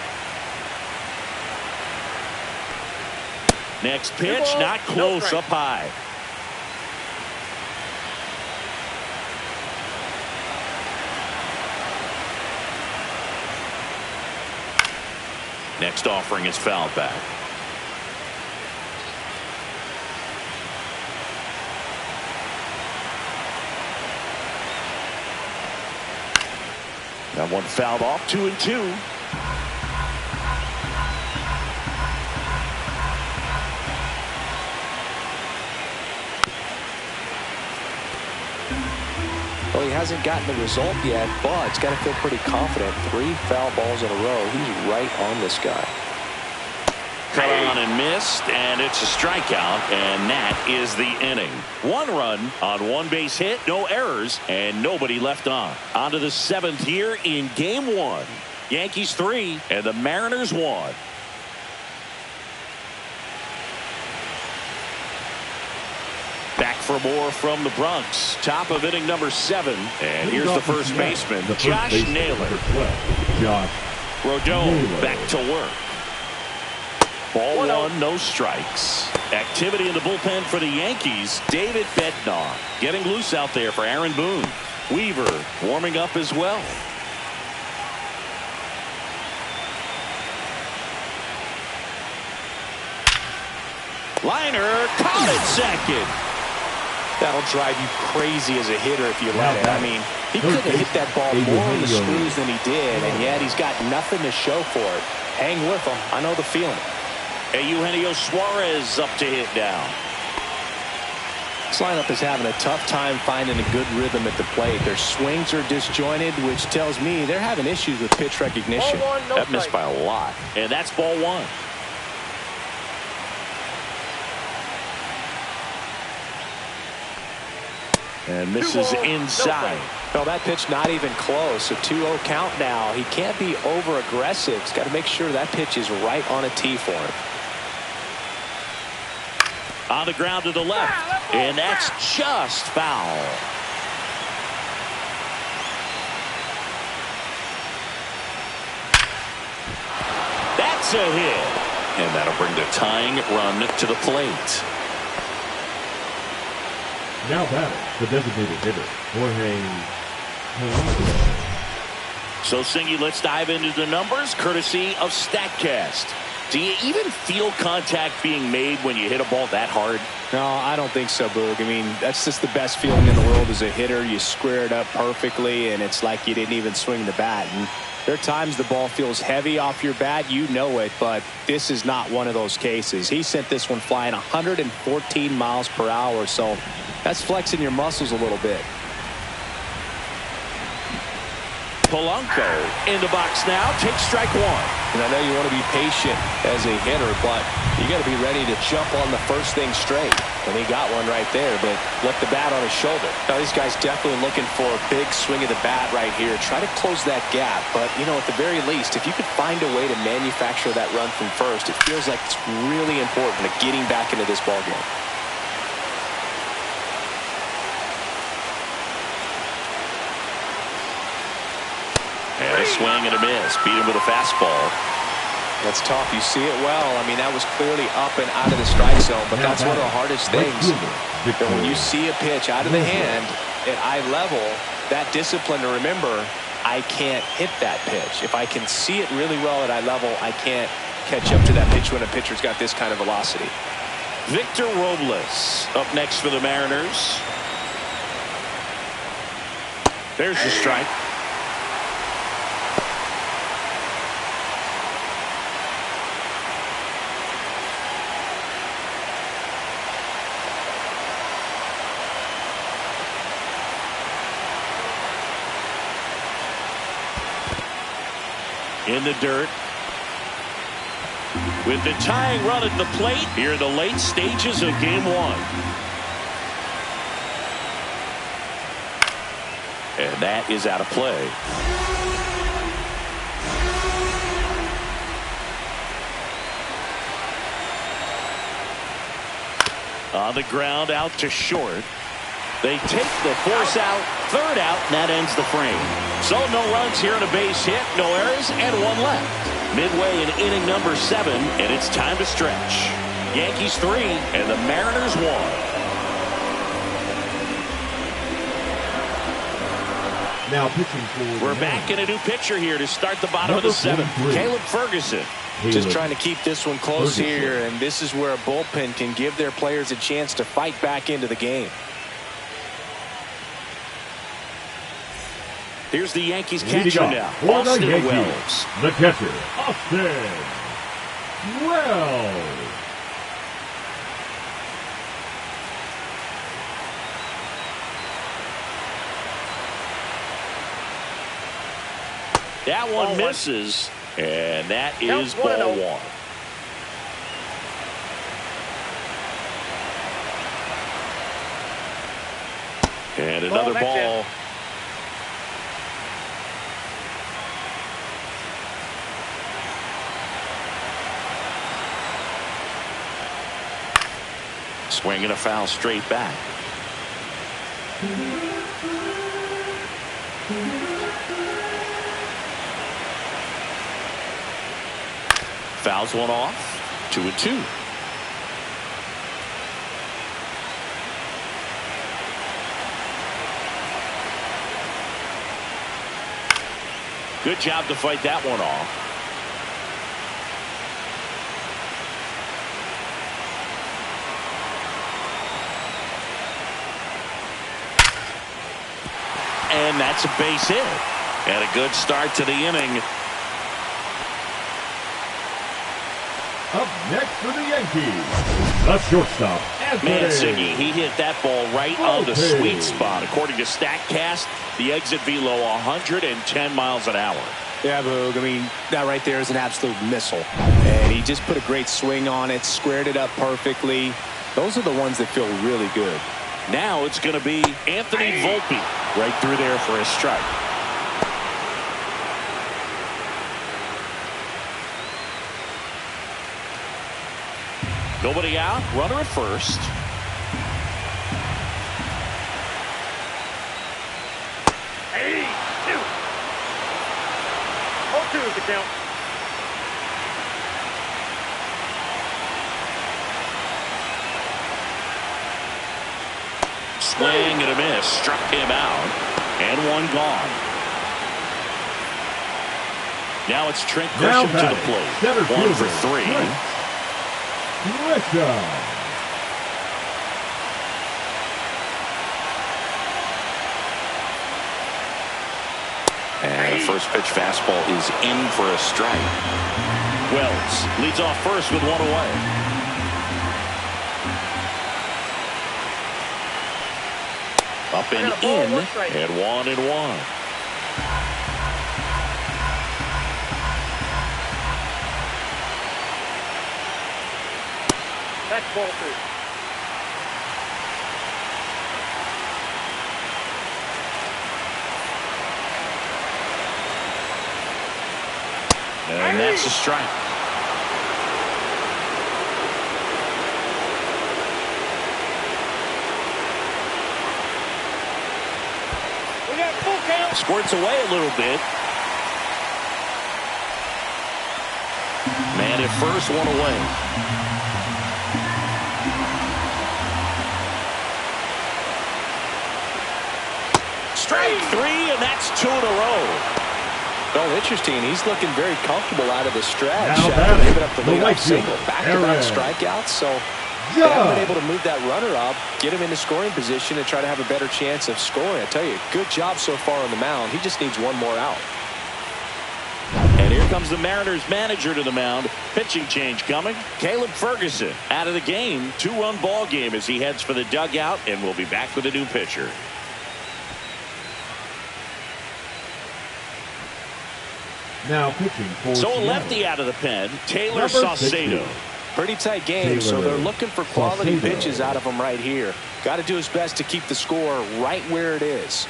Next pitch, not close, up high. Next offering is fouled back. That one fouled off, 2-2. Well, he hasn't gotten the result yet, but he's got to feel pretty confident. 3 foul balls in a row. He's right on this guy. Cut on and missed, and it's a strikeout, and that is the inning. 1 run on 1 base hit, no errors, and nobody left on. On to the 7th here in game 1. Yankees 3 and the Mariners 1. Back for more from the Bronx. Top of inning number 7. And here's the first baseman, Josh Naylor. Josh Rodon back to work. Ball 1, no strikes. Activity in the bullpen for the Yankees. David Bednar getting loose out there for Aaron Boone. Weaver warming up as well. Liner caught at second. That'll drive you crazy as a hitter if you let it. I mean, he could have hit that ball more on the screws than he did, and yet he's got nothing to show for it. Hang with him. I know the feeling. Eugenio Suarez up to hit down. This lineup is having a tough time finding a good rhythm at the plate. Their swings are disjointed, which tells me they're having issues with pitch recognition. Ball 1, no That missed by a lot. And that's ball 1. And misses inside. No, that pitch not even close. A 2-0 count now. He can't be over aggressive. He's got to make sure that pitch is right on a tee for him. On the ground to the left. And that's just foul. That's a hit. And that'll bring the tying run to the plate. Now batting, the designated hitter, Jorge. So, Singy, let's dive into the numbers, courtesy of StatCast. Do you even feel contact being made when you hit a ball that hard? No, I don't think so, Boog. I mean, that's just the best feeling in the world as a hitter. You square it up perfectly, and it's like you didn't even swing the bat. And there are times the ball feels heavy off your bat. You know it, but this is not one of those cases. He sent this one flying 114 miles per hour, so that's flexing your muscles a little bit. Polanco in the box now. Takes strike 1. And I know you want to be patient as a hitter, but you got to be ready to jump on the first thing straight. And he got one right there, but left the bat on his shoulder. Now, this guy's definitely looking for a big swing of the bat right here. Try to close that gap. But, you know, at the very least, if you could find a way to manufacture that run from first, it feels like it's really important to getting back into this ballgame. And a swing and a miss. Beat him with a fastball. That's tough. You see it well. I mean, that was clearly up and out of the strike zone, but that's one of the hardest things. That when you see a pitch out of the hand at eye level, that discipline to remember, I can't hit that pitch. If I can see it really well at eye level, I can't catch up to that pitch when a pitcher's got this kind of velocity. Victor Robles up next for the Mariners. There's the strike. In the dirt. With the tying run at the plate here in the late stages of game 1. And that is out of play. On the ground out to short. They take the force out, third out, and that ends the frame. So no runs here and a base hit, no errors, and 1 left. Midway in inning number 7, and it's time to stretch. Yankees 3 and the Mariners 1. Now pitching for. We're back in a new pitcher here to start the bottom of the 7th. Caleb Ferguson. Just trying to keep this one close here, and this is where a bullpen can give their players a chance to fight back into the game. Here's the Yankees catcher now, Austin Wells. The catcher, Austin Wells. That one misses, and that is ball 1. And another ball. Swing and a foul straight back. Fouls one off. 2-2. Good job to fight that one off. And that's a base hit. And a good start to the inning. Up next for the Yankees, the shortstop, Mancini. He hit that ball right on the sweet spot. According to StatCast, the exit velo 110 miles an hour. Yeah, Boog. I mean, that right there is an absolute missile. And he just put a great swing on it, squared it up perfectly. Those are the ones that feel really good. Now it's going to be Anthony Volpe right through there for a strike. Nobody out, runner at first. Hey, 2. 0-2 is the count. Swing and a miss, struck him out, and one gone. Now it's Trent Grisham to the plate. 1 for 3. And the first pitch fastball is in for a strike. Wells leads off first with one away. Up and in, and 1-1. That's ball 2. And that's a strike. We got full count. Squirts away a little bit. Man at first, one away. Strike 3, and that's 2 in a row. Well, interesting. He's looking very comfortable out of the stretch. Now Giving up the leadoff single, back-to-back strikeouts. So they haven't been able to move that runner up, get him into scoring position, and try to have a better chance of scoring. I tell you, good job so far on the mound. He just needs one more out. And here comes the Mariners manager to the mound. Pitching change coming. Caleb Ferguson out of the game. 2-run ball game as he heads for the dugout, and we'll be back with a new pitcher. Now pitching for So a Seattle. lefty out of the pen, Taylor Number Saucedo. 60. Pretty tight game, so they're looking for quality Saucedo. pitches out of him right here. Got to do his best to keep the score right where it is.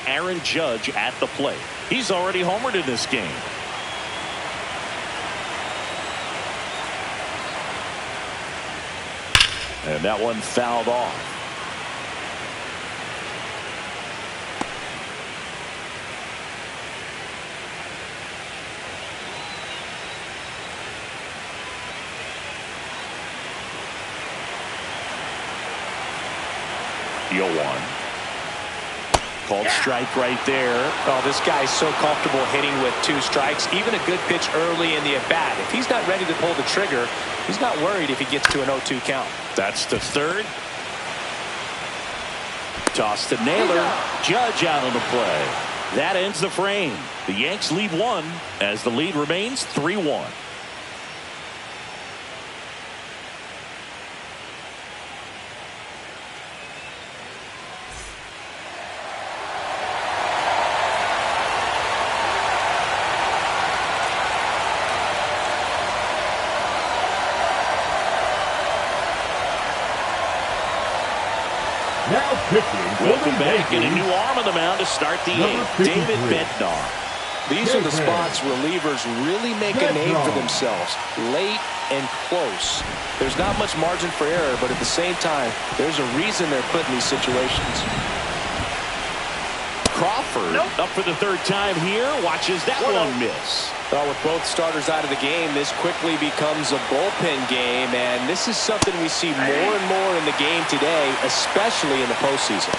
Aaron Judge at the plate. He's already homered in this game. And that one fouled off. The 0-1. Called strike right there. Oh, this guy's so comfortable hitting with 2 strikes. Even a good pitch early in the at-bat. If he's not ready to pull the trigger, he's not worried if he gets to an 0-2 count. That's the third. Toss to Naylor. Judge out on the play. That ends the frame. The Yanks lead 1 as the lead remains 3-1. Now pitching. Welcome back, and a new arm on the mound to start the 8th. David Bednar. These are the spots relievers really make a name for themselves. Late and close. There's not much margin for error, but at the same time, there's a reason they're put in these situations. Crawford up for the third time here. Watches that one miss. Well, with both starters out of the game, this quickly becomes a bullpen game, and this is something we see more and more in the game today, especially in the postseason.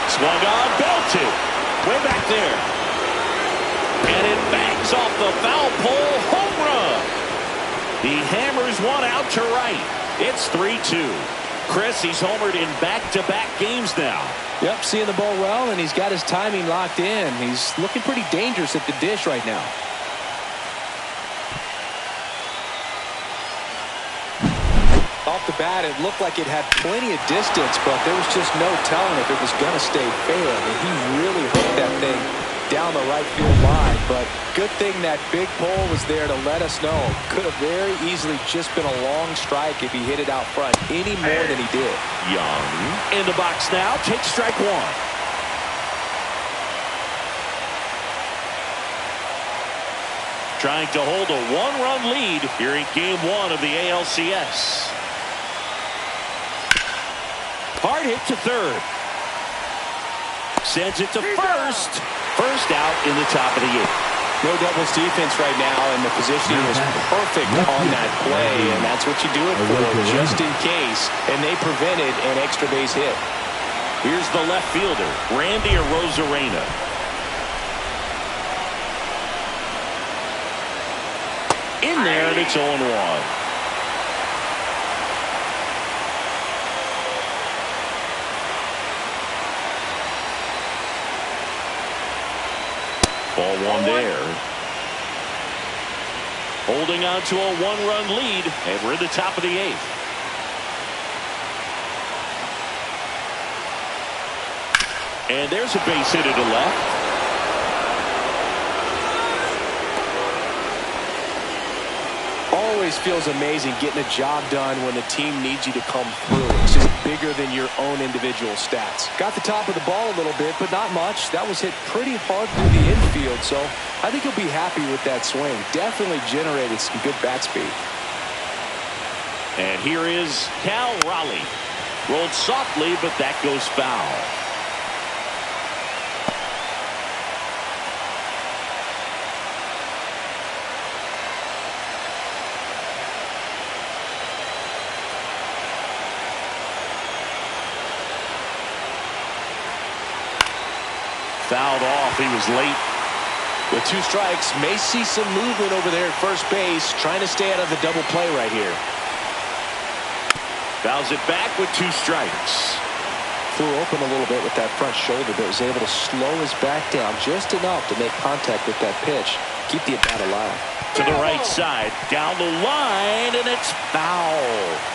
Swung on, belted. Way back there. And it bangs off the foul pole. Home run. He hammers one out to right. It's 3-2. Chris, he's homered in back-to-back games now. Yep, seeing the ball well, and he's got his timing locked in. He's looking pretty dangerous at the dish right now. Off the bat, it looked like it had plenty of distance, but there was just no telling if it was going to stay fair. I mean, he really hooked that thing down the right field line, but good thing that big pole was there to let us know. Could have very easily just been a long strike if he hit it out front any more than he did. Young in the box now. Takes strike one. Trying to hold a one-run lead here in Game 1 of the ALCS. Hard hit to third. Sends it to first. First out in the top of the 8th. No doubles defense right now, and the positioning was perfect on that play, and that's what you do it for, just in case, and they prevented an extra base hit. Here's the left fielder, Randy Arozarena. In there, and it's 0-1. Ball one there. Holding on to a one-run lead, and we're at the top of the 8th. And there's a base hit to the left. Always feels amazing getting a job done when the team needs you to come through. It's just bigger than your own individual stats. Got the top of the ball a little bit, but not much. That was hit pretty hard through the infield, so I think he'll be happy with that swing. Definitely generated some good bat speed. And here is Cal Raleigh. Rolled softly, but that goes foul. Fouled off. He was late. With 2 strikes, may see some movement over there at first base, trying to stay out of the double play right here. Fouls it back with 2 strikes. Flew open a little bit with that front shoulder, but was able to slow his back down just enough to make contact with that pitch. Keep the at-bat alive. To the right side, down the line, and it's foul.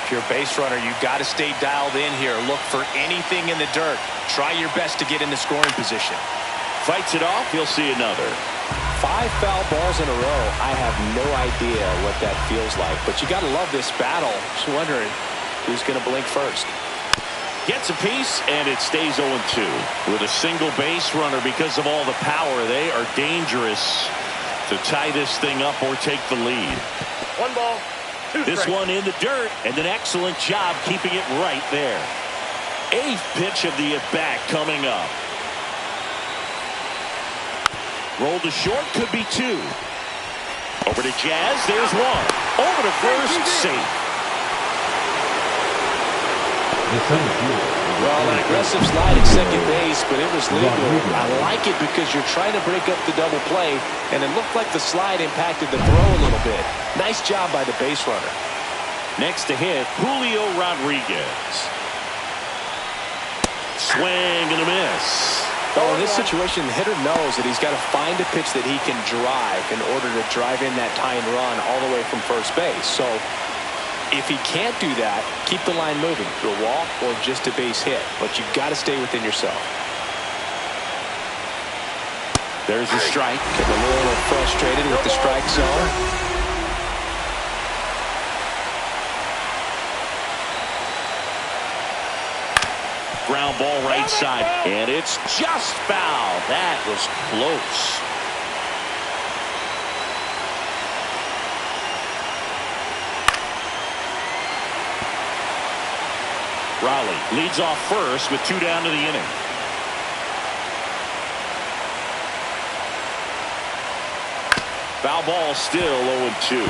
If you're a base runner, you've got to stay dialed in here. Look for anything in the dirt. Try your best to get into scoring position. Fights it off. He'll see another. 5 foul balls in a row. I have no idea what that feels like, but you got to love this battle. Just wondering who's going to blink first. Gets a piece, and it stays 0-2. With a single base runner, because of all the power, they are dangerous to tie this thing up or take the lead. 1 ball, 2 This strikes. one in the dirt, and an excellent job keeping it right there. 8th pitch of the at-bat coming up. Roll to short, could be 2. Over to Jazz, there's 1. Over to first, safe. Well, an aggressive slide at second base, but it was legal. I like it because you're trying to break up the double play, and it looked like the slide impacted the throw a little bit. Nice job by the base runner. Next to hit, Julio Rodriguez. Swing and a miss. Well, in this situation, the hitter knows that he's got to find a pitch that he can drive in order to drive in that tying run all the way from first base. So if he can't do that, keep the line moving through a walk or just a base hit. But you've got to stay within yourself. There's a strike. Getting a little frustrated with the strike zone. Ground ball right side. And it's just foul. That was close. Raleigh leads off first with 2 down to the inning. Foul ball, still 0-2.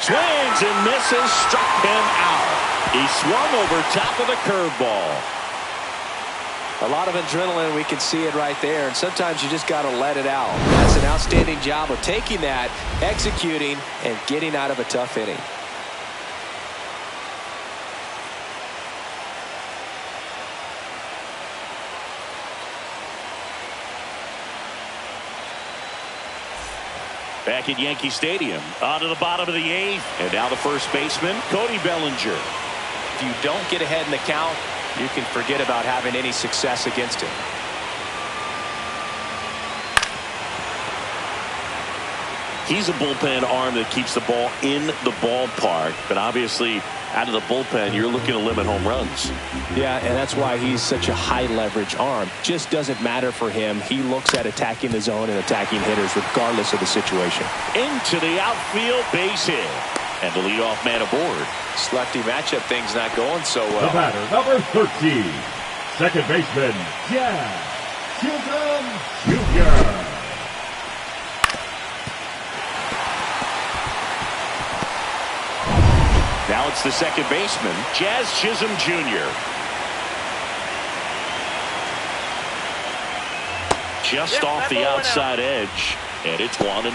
Swings and misses, struck him out. He swung over top of the curveball. A lot of adrenaline, we can see it right there, and sometimes you just got to let it out. That's an outstanding job of taking that, executing, and getting out of a tough inning. Back at Yankee Stadium, on to the bottom of the 8th, and now the first baseman, Cody Bellinger. If you don't get ahead in the count, you can forget about having any success against him. He's a bullpen arm that keeps the ball in the ballpark, but obviously out of the bullpen, you're looking to limit home runs. Yeah, and that's why he's such a high leverage arm. Just doesn't matter for him. He looks at attacking the zone and attacking hitters regardless of the situation. Into the outfield, base hit. And the leadoff man aboard. This lefty matchup thing's not going so well. The batter, number 13, second baseman, Jazz Chisholm Jr. Now it's the second baseman, Jazz Chisholm Jr. Just off the outside edge, and it's 1-0.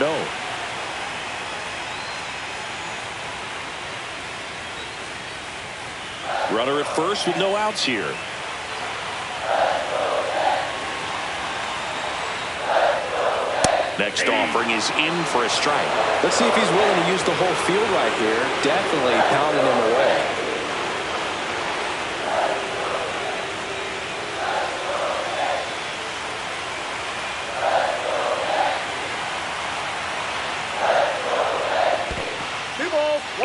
Runner at first with no outs here. Next offering is in for a strike. Let's see if he's willing to use the whole field right here. Definitely pounding him away.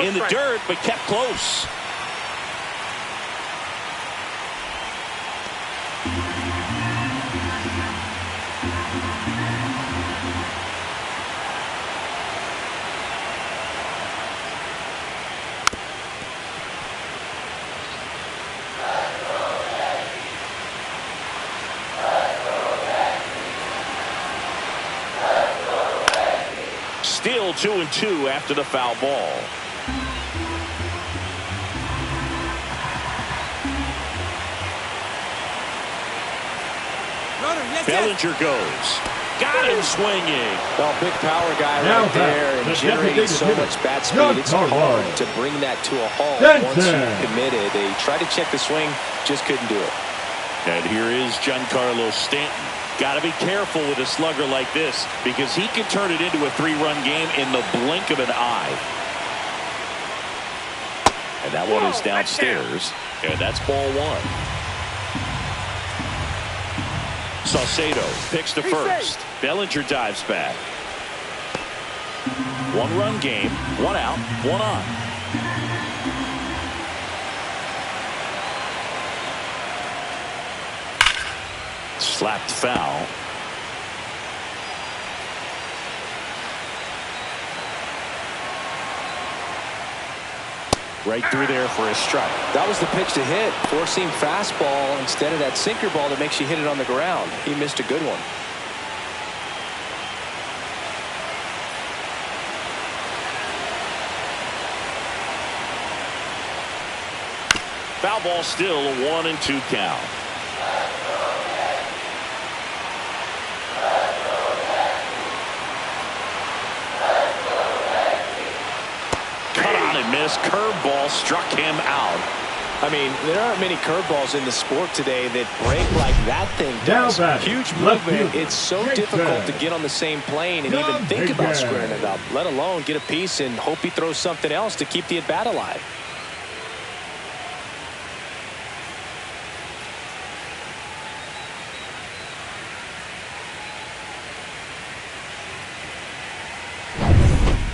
In the dirt, but kept close. Still 2-2 after the foul ball. Bellinger goes. Got him swinging. Well, big power guy Now right there and generating so much bat speed. It's hard to bring that to a halt once you've committed. They tried to check the swing, just couldn't do it. And here is Giancarlo Stanton. Got to be careful with a slugger like this because he can turn it into a 3-run game in the blink of an eye. And that one is downstairs. And that's ball 1. Saucedo picks to first. Bellinger dives back. 1-run game, 1 out, 1 on. Slapped foul. Right through there for a strike. That was the pitch to hit. Four-seam fastball instead of that sinker ball that makes you hit it on the ground. He missed a good one. Foul ball, still a 1-2 count. Miss curveball struck him out. I mean, there aren't many curveballs in the sport today that break like that thing does. Huge movement. It's so difficult to get on the same plane and even think about squaring it up, let alone get a piece and hope he throws something else to keep the at-bat alive.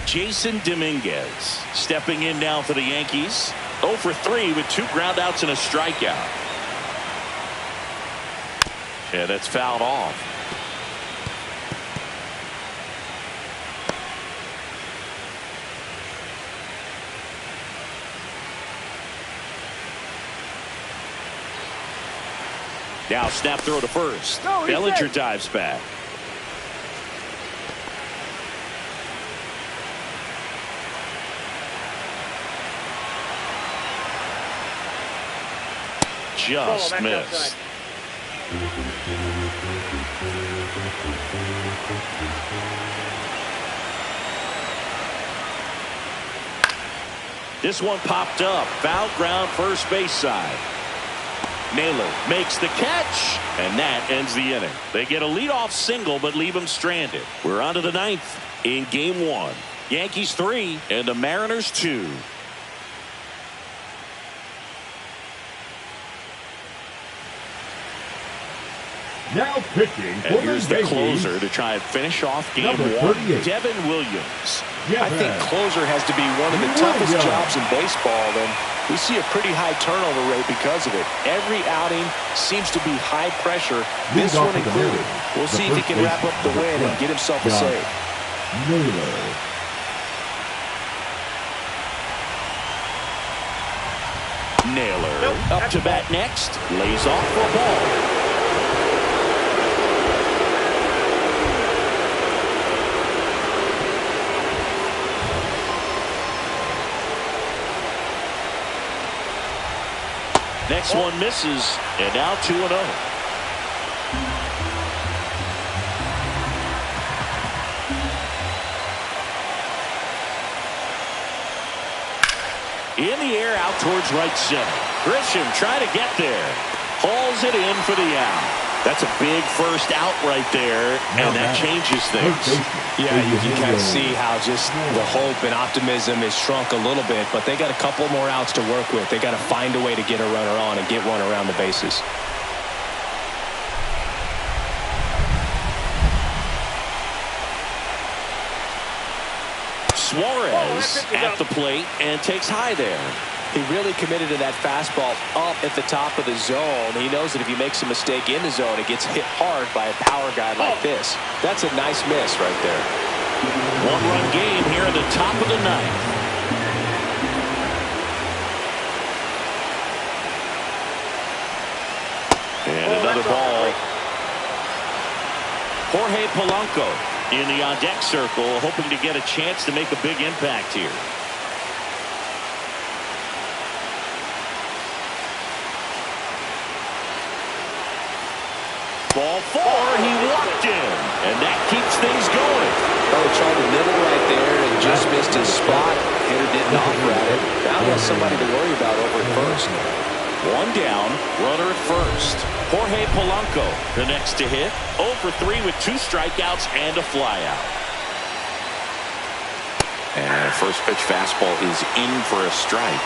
Jason Dominguez stepping in now for the Yankees. 0 for 3 with 2 groundouts and a strikeout. Yeah, that's fouled off. Now snap throw to first. Bellinger dives back. Just missed. This one popped up. Foul ground, first base side. Naylor makes the catch, and that ends the inning. They get a leadoff single, but leave him stranded. We're on to the 9th in Game 1. Yankees 3 and the Mariners 2. Now pitching for and here's the Yankees, closer to try and finish off Game 1. Devin Williams. I think closer has to be one of the toughest jobs in baseball, and we see a pretty high turnover rate because of it. Every outing seems to be high pressure, this one included. We'll see if he can wrap up the win and get himself a save. Naylor up to bat next. Lays off for a ball. Next one misses, and now 2-0. In the air, out towards right center. Grisham trying to get there. Hauls it in for the out. That's a big first out right there, and that changes things. Yeah, you can kind of see how just the hope and optimism is shrunk a little bit, but they got a couple more outs to work with. They got to find a way to get a runner on and get one around the bases. Suarez at the plate and takes high there. He really committed to that fastball up at the top of the zone. He knows that if he makes a mistake in the zone, it gets hit hard by a power guy like this. That's a nice miss right there. One-run game here at the top of the 9th. And another ball. Jorge Polanco in the on-deck circle, hoping to get a chance to make a big impact here. Ball 4, he walked in, and that keeps things going. Oh, he tried to nibble right there and just missed his spot. Hitter didn't offer at it. Now he has somebody to worry about over at first. One down, runner at first. Jorge Polanco, the next to hit. 0 for 3 with 2 strikeouts and a flyout. And first pitch fastball is in for a strike.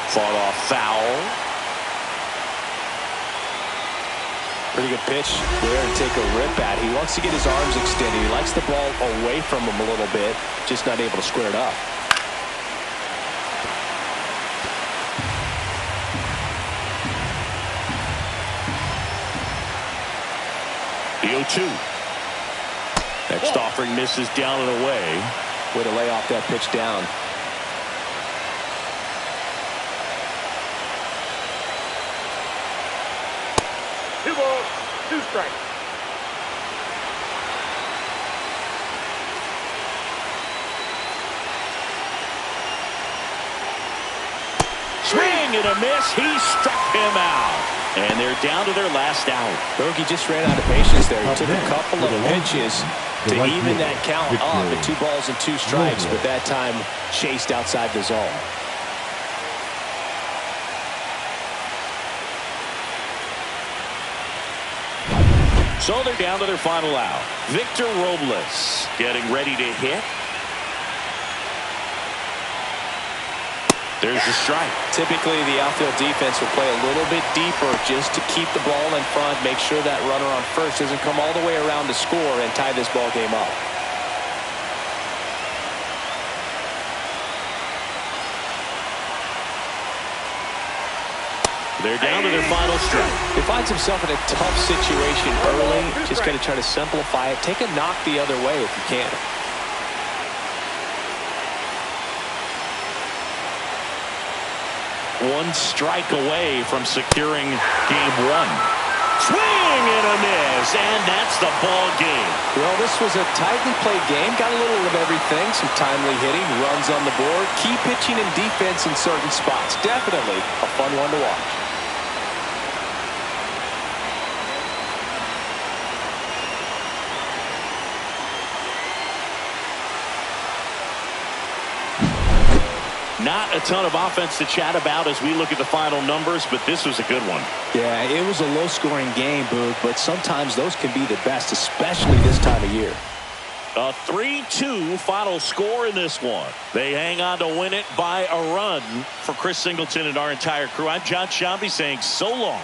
Fought off foul. Pretty good pitch there to take a rip at. He wants to get his arms extended. He likes the ball away from him a little bit, just not able to square it up. The 0-2. Next offering misses down and away. Way to lay off that pitch down. Two balls, 2 strikes. Swing and a miss. He struck him out. And they're down to their last out. Berkey just ran out of patience there. He took a couple of pitches to even that count up at 2 balls and 2 strikes, but that time chased outside the zone. So they're down to their final out. Victor Robles getting ready to hit. There's the strike. Typically, the outfield defense will play a little bit deeper just to keep the ball in front, make sure that runner on first doesn't come all the way around to score and tie this ball game up. They're down to their final strike. He finds himself in a tough situation early. Just got to try to simplify it. Take a knock the other way if you can. One strike away from securing game one. Swing and a miss, and that's the ball game. Well, this was a tightly played game. Got a little of everything. Some timely hitting, runs on the board, key pitching and defense in certain spots. Definitely a fun one to watch. Not a ton of offense to chat about as we look at the final numbers, but this was a good one. Yeah, it was a low-scoring game, Boog, but sometimes those can be the best, especially this time of year. A 3-2 final score in this one. They hang on to win it by a run. For Chris Singleton and our entire crew, I'm John Shambi saying so long.